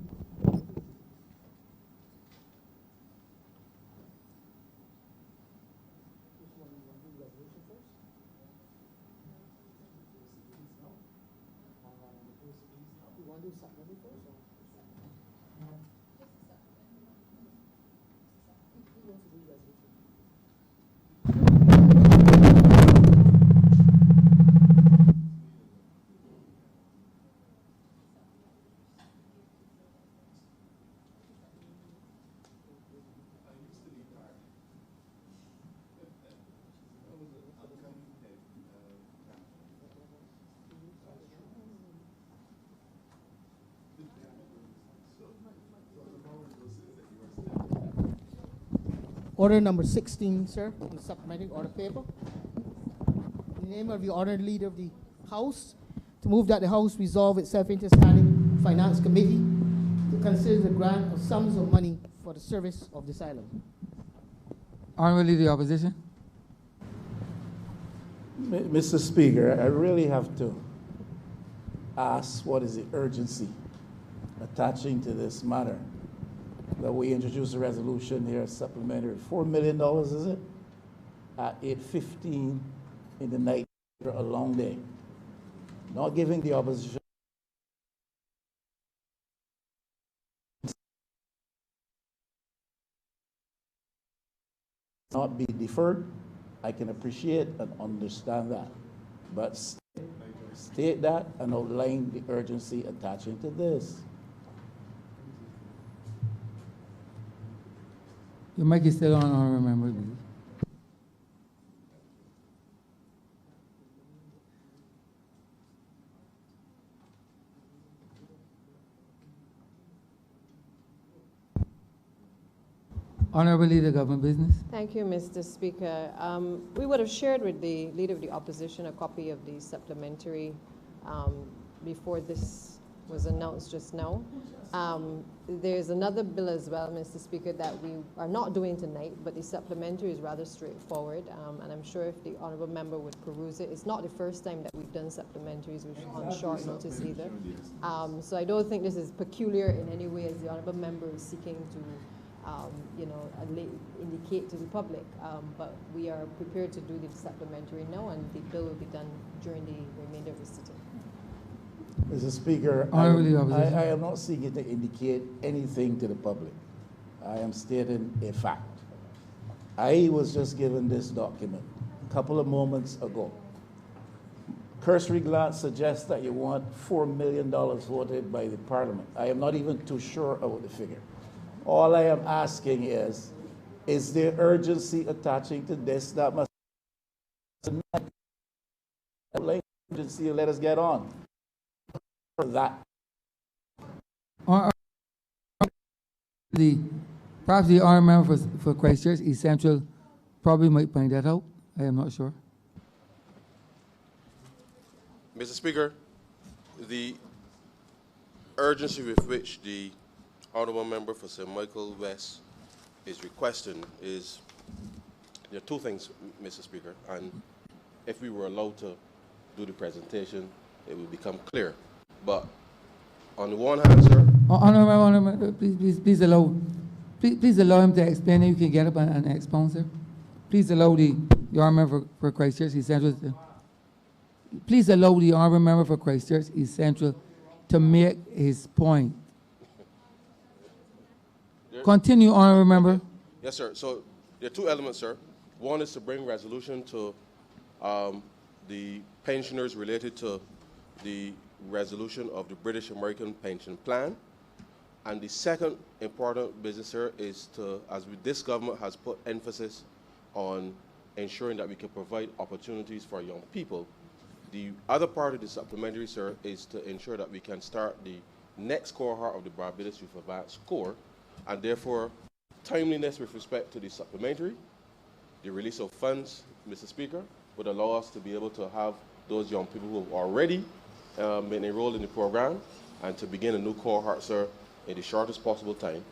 Order number 16, sir, on the supplementary order paper. In the name of the honored leader of the House, to move that the House resolve itself into Standing Finance Committee to consider the grant of sums of money for the service of this island. Honorable Leader of the Opposition. Mr. Speaker, I really have to ask what is the urgency attaching to this matter that we introduce a resolution here, supplementary, $4 million, is it? At 8:15 in the night, a long day. Not giving the opposition not be deferred. I can appreciate and understand that. But state that and outline the urgency attaching to this. Your mic is still on, honorable member. Honorable Leader, Government Business. Thank you, Mr. Speaker. We would have shared with the Leader of the Opposition a copy of the supplementary before this was announced just now. There's another bill as well, Mr. Speaker, that we are not doing tonight, but the supplementary is rather straightforward, and I'm sure if the honourable member would peruse it. It's not the first time that we've done supplementaries on short notice either. So I don't think this is peculiar in any way as the honourable member is seeking to indicate to the public, but we are prepared to do the supplementary now, and the bill will be done during the remainder of the sitting. Mr. Speaker, I am not seeking to indicate anything to the public. I am stating a fact. I was just given this document a couple of moments ago. Cursory glance suggests that you want $4 million voted by the Parliament. I am not even too sure about the figure. All I am asking is there urgency attaching to this that must urgency, let us get on. For that. Perhaps the honourable member for Christchurch, East Central, probably might find that out. I am not sure. Mr. Speaker, the urgency with which the honourable member for St. Michael West is requesting is, there are two things, Mr. Speaker, and if we were allowed to do the presentation, it would become clear. But on the one hand, sir, Honourable member, please allow him to explain, and you can get up and expound, sir. Please allow the honourable member for Christchurch, East Central. Please allow the honourable member for Christchurch, East Central, to make his point. Continue, honourable member. Yes, sir. So there are two elements, sir. One is to bring resolution to the pensioners related to the resolution of the British American Pension Plan. And the second important business, sir, is to, this government has put emphasis on ensuring that we can provide opportunities for young people. The other part of the supplementary, sir, is to ensure that we can start the next cohort of the Barbados Youth Advance Corps, and therefore timeliness with respect to the supplementary, the release of funds, Mr. Speaker, would allow us to be able to have those young people who have already been enrolled in the program and to begin a new cohort, sir, in the shortest possible time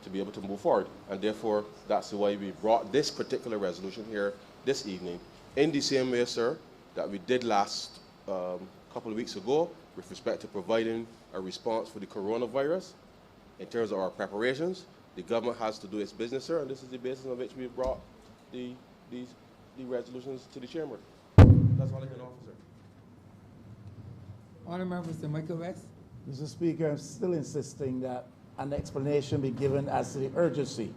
to be able to move forward. And therefore, that's why we brought this particular resolution here this evening in the same way, sir, that we did last couple of weeks ago with respect to providing a response for the coronavirus. In terms of our preparations, the government has to do its business, sir, and this is the basis on which we've brought the resolutions to the chamber. That's all I can offer, sir. Honourable member for St. Michael West. Mr. Speaker, I'm still insisting that an explanation be given as to the urgency.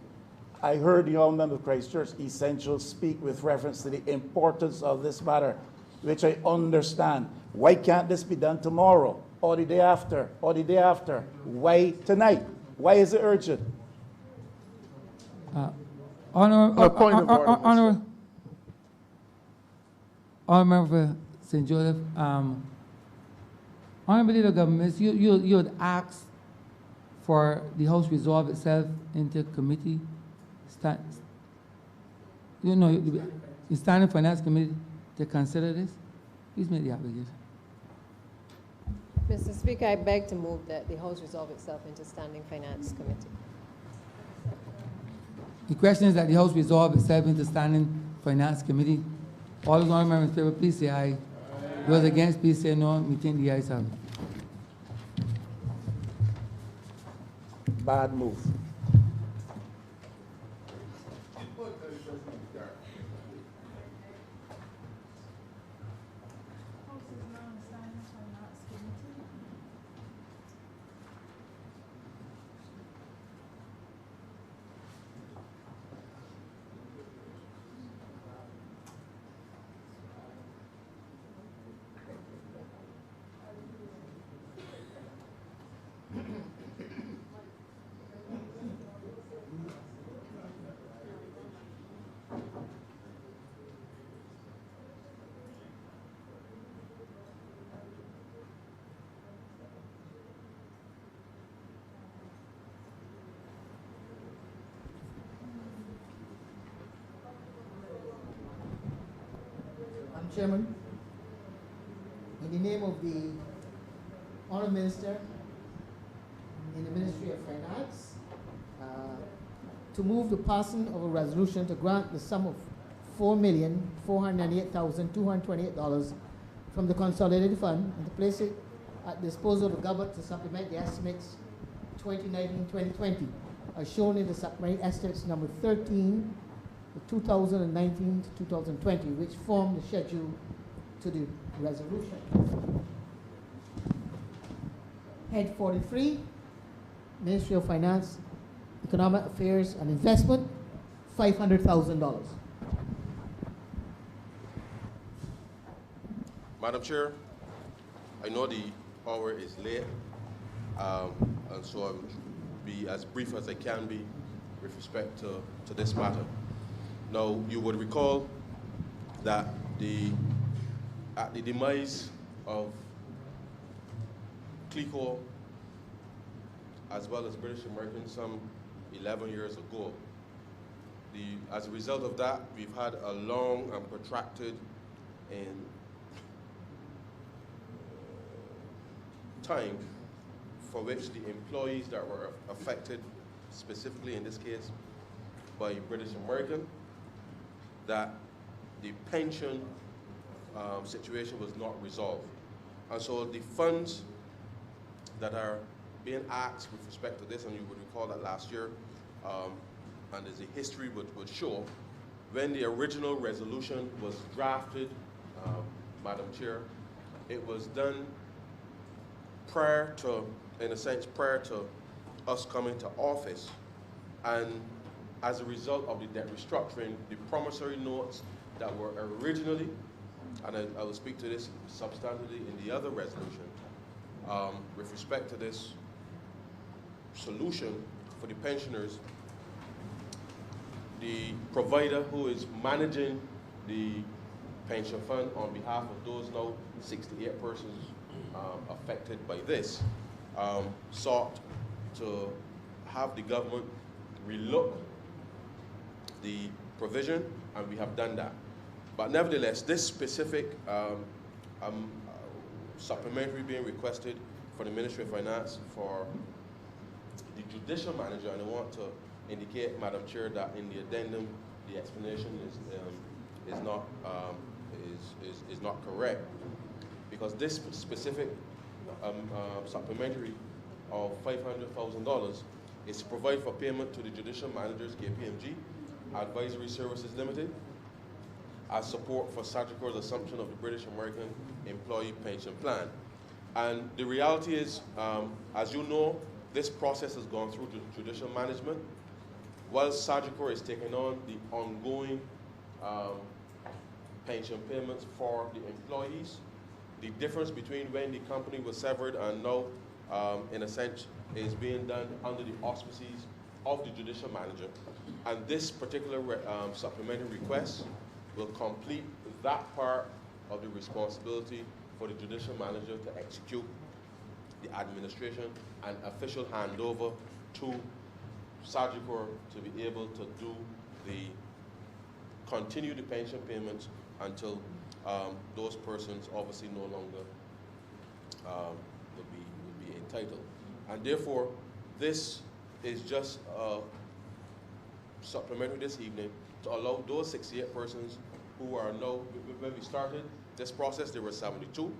I heard the honourable member of Christchurch East Central speak with reference to the importance of this matter, which I understand. Why can't this be done tomorrow, or the day after, or the day after? Why tonight? Why is it urgent? Honourable member for St. Joseph, Honourable Leader of Government, you had asked for the House resolve itself into committee, the Standing Finance Committee to consider this. Please make the application. Mr. Speaker, I beg to move that the House resolve itself into Standing Finance Committee. The question is that the House resolve itself into Standing Finance Committee. All those honourable members in favour, please say aye. Those against, please say no. We think the ayes have it. Bad move. Chairman, in the name of the Honourable Minister in the Ministry of Finance, to move the passing of a resolution to grant the sum of $4,498,228 from the Consolidated Fund and to place it at the disposal of the government to supplement the estimates 2019-2020, as shown in the supplementary estimates number 13 for 2019 to 2020, which form the schedule to the resolution. Head 43, Ministry of Finance, Economic Affairs and Investment, $500,000. Madam Chair, I know the hour is late, and so I'll be as brief as I can be with respect to this matter. Now, you would recall that at the demise of CLECO, as well as British American, some 11 years ago, as a result of that, we've had a long and protracted and time for which the employees that were affected, specifically in this case by British American, that the pension situation was not resolved. And so the funds that are being asked with respect to this, and you would recall that last year, and as the history would show, when the original resolution was drafted, Madam Chair, it was done prior to us coming to office. And as a result of the debt restructuring, the promissory notes that were originally, and I will speak to this substantively in the other resolution, with respect to this solution for the pensioners, the provider who is managing the pension fund on behalf of those now 68 persons affected by this, sought to have the government relook the provision, and we have done that. But nevertheless, this specific supplementary being requested for the Ministry of Finance for the judicial manager, and I want to indicate, Madam Chair, that in the addendum, the explanation is not correct, because this specific supplementary of $500,000 is to provide for payment to the judicial managers, KPMG, Advisory Services Limited, as support for Sagicor's assumption of the British American Employee Pension Plan. And the reality is, as you know, this process has gone through the judicial management, while Sagicor is taking on the ongoing pension payments for the employees. The difference between when the company was severed and now, in a sense, is being done under the auspices of the judicial manager. And this particular supplementary request will complete that part of the responsibility for the judicial manager to execute the administration and official handover to Sagicor to be able to continue the pension payments until those persons obviously no longer would be entitled. And therefore, this is just supplementary this evening to allow those 68 persons who are now, when we started this process, there were 72.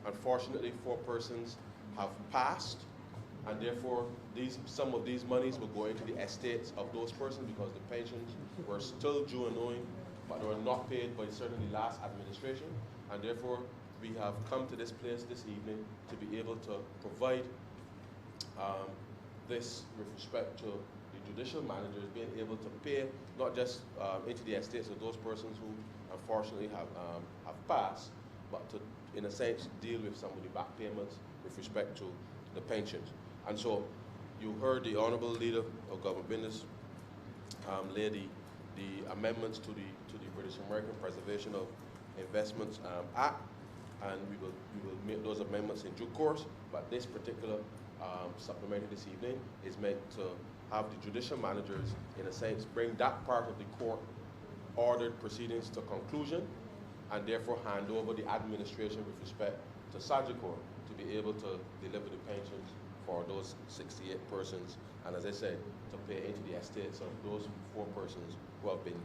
Unfortunately, 4 persons have passed, and therefore some of these monies will go into the estates of those persons because the pensions were still due and owing, but they were not paid by certainly last administration, and therefore we have come to this place this evening to be able to provide this with respect to the judicial managers being able to pay not just into the estates of those persons who unfortunately have passed, but to, in a sense, deal with some of the back payments with respect to the pensions. And so you heard the Honourable Leader of Government Business lay the amendments to the British American Preservation of Investments Act, and we will make those amendments in due course. But this particular supplementary this evening is meant to have the judicial managers, in a sense, bring that part of the court-ordered proceedings to conclusion, and therefore hand over the administration with respect to Sagicor to be able to deliver the pensions for those 68 persons, and as I said, to pay into the estates of those 4 persons who have been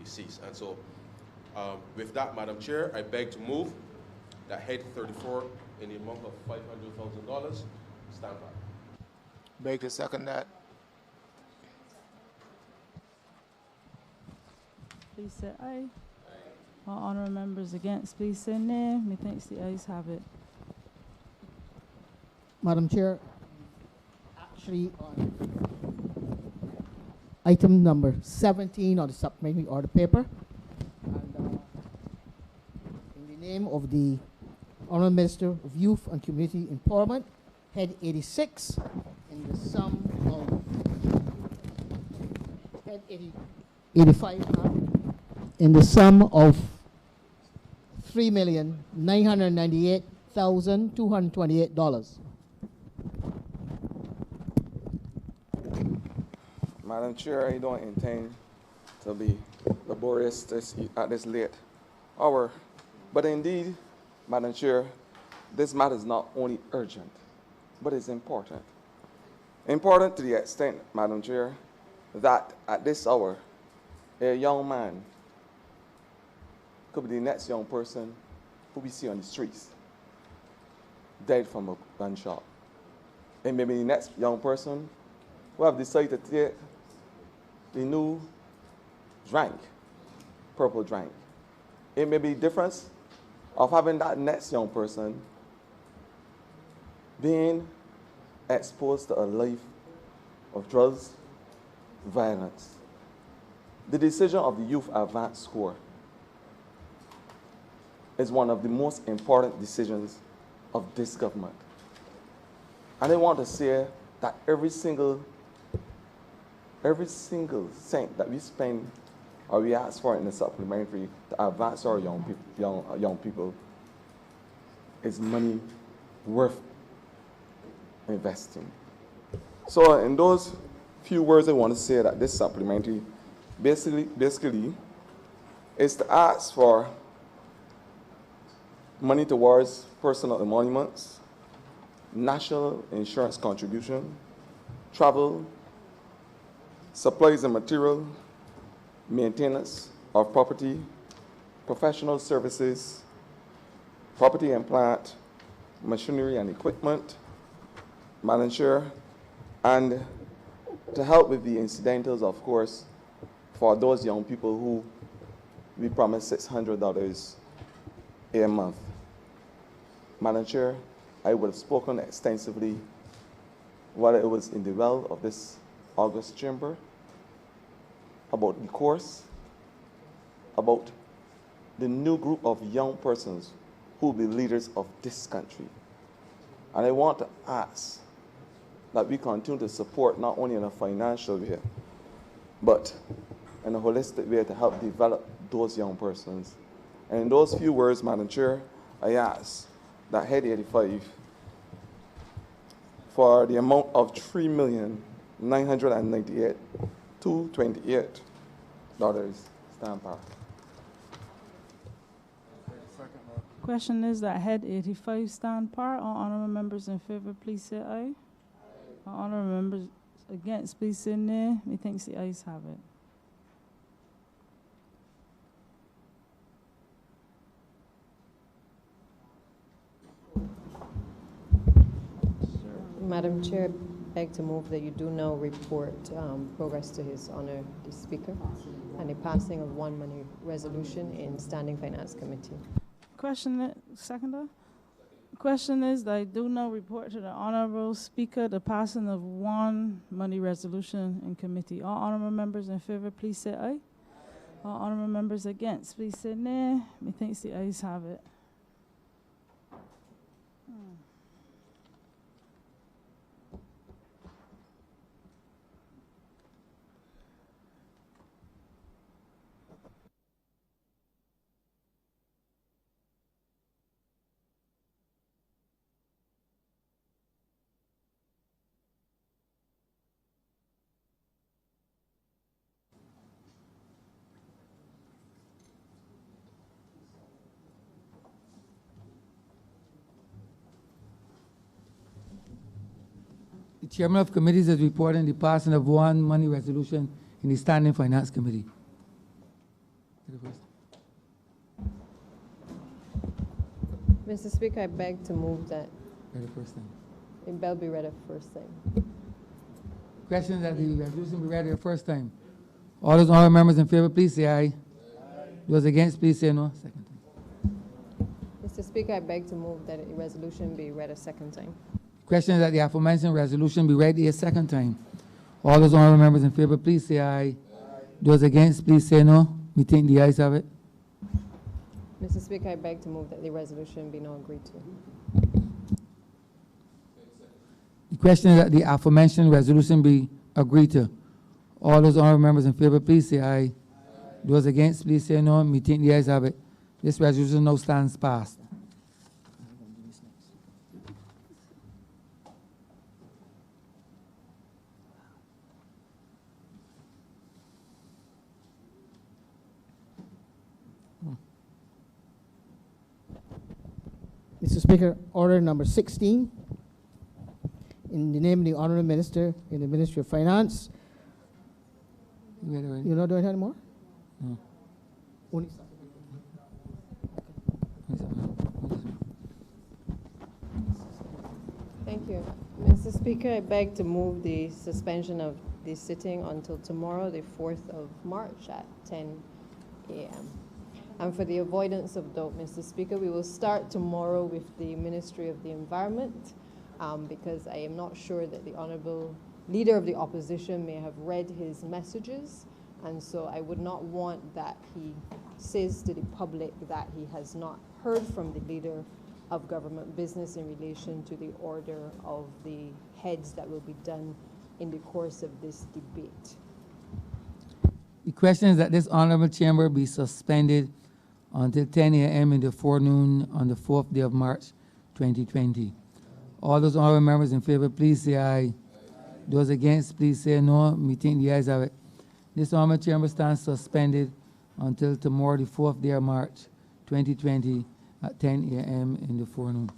deceased. And so, with that, Madam Chair, I beg to move that head 34 in the amount of $500,000 stand by. Beg to second that. Please say aye. All honorable members against, please say nay. Methinks the ayes have it. Madam Chair, actually on item number 17 on the supplementary order paper, and in the name of the Honourable Minister of Youth and Community Empowerment, Head 86, in the sum of Head 85 now, in the sum of $3,998,228. Madam Chair, I don't intend to be laborious at this late hour, but indeed, Madam Chair, this matter is not only urgent, but it's important. Important to the extent, Madam Chair, that at this hour, a young man could be the next young person who we see on the streets, dead from a gunshot. It may be the next young person who have decided to take the new drink, purple drink. It may be the difference of having that next young person being exposed to a life of drugs, violence. The decision of the Youth Advance Score is one of the most important decisions of this government. And I want to say that every single cent that we spend or we ask for in the supplementary to advance our young people is money worth investing. So in those few words, I want to say that this supplementary basically is to ask for money towards personal emoluments, national insurance contribution, travel, supplies and material, maintenance of property, professional services, property and plant, machinery and equipment, Madam Chair, and to help with the incidentals, of course, for those young people who we promised $600 a month. Madam Chair, I would have spoken extensively while it was in the well of this August chamber about the course, about the new group of young persons who will be leaders of this country. And I want to ask that we continue to support not only in a financial way, but in a holistic way to help develop those young persons. And in those few words, Madam Chair, I ask that Head 85 for the amount of $3,998,228 stand by. Question is that Head 85 stand par. All honorable members in favor, please say aye. All honorable members against, please say nay. Methinks the ayes have it. Madam Chair, beg to move that you do now report progress to His Honor the Speaker and the passing of one money resolution in Standing Finance Committee. Seconder? Question is that I do now report to the Honorable Speaker the passing of one money resolution in committee. All honorable members in favor, please say aye. All honorable members against, please say nay. Methinks the ayes have it. The chairman of committees is reporting the passing of one money resolution in the Standing Finance Committee. Mr. Speaker, I beg to move that Read the first time. it shall be read a first time. Question that the resolution be read the first time. All those honorable members in favor, please say aye. Those against, please say no. Second time. Mr. Speaker, I beg to move that a resolution be read a second time. Question that the aforementioned resolution be read a second time. All those honorable members in favor, please say aye. Those against, please say no. Me think the ayes have it. Mr. Speaker, I beg to move that the resolution be now agreed to. The question is that the aforementioned resolution be agreed to. All those honorable members in favor, please say aye. Those against, please say no. Me think the ayes have it. This resolution now stands passed. Mr. Speaker, order number 16. In the name of the Honorable Minister in the Ministry of Finance. You're not doing it anymore? No. Only Thank you. Mr. Speaker, I beg to move the suspension of the sitting until tomorrow, the 4th of March at 10 a.m. And for the avoidance of doubt, Mr. Speaker, we will start tomorrow with the Ministry of the Environment, because I am not sure that the Honourable Leader of the Opposition may have read his messages, and so I would not want that he says to the public that he has not heard from the Leader of Government Business in relation to the order of the heads that will be done in the course of this debate. The question is that this honorable chamber be suspended until 10 a.m. in the forenoon on the 4th day of March, 2020. All those honorable members in favor, please say aye. Those against, please say no. Me think the ayes have it. This honorable chamber stands suspended until tomorrow, the 4th day of March, 2020, at 10 a.m. in the forenoon.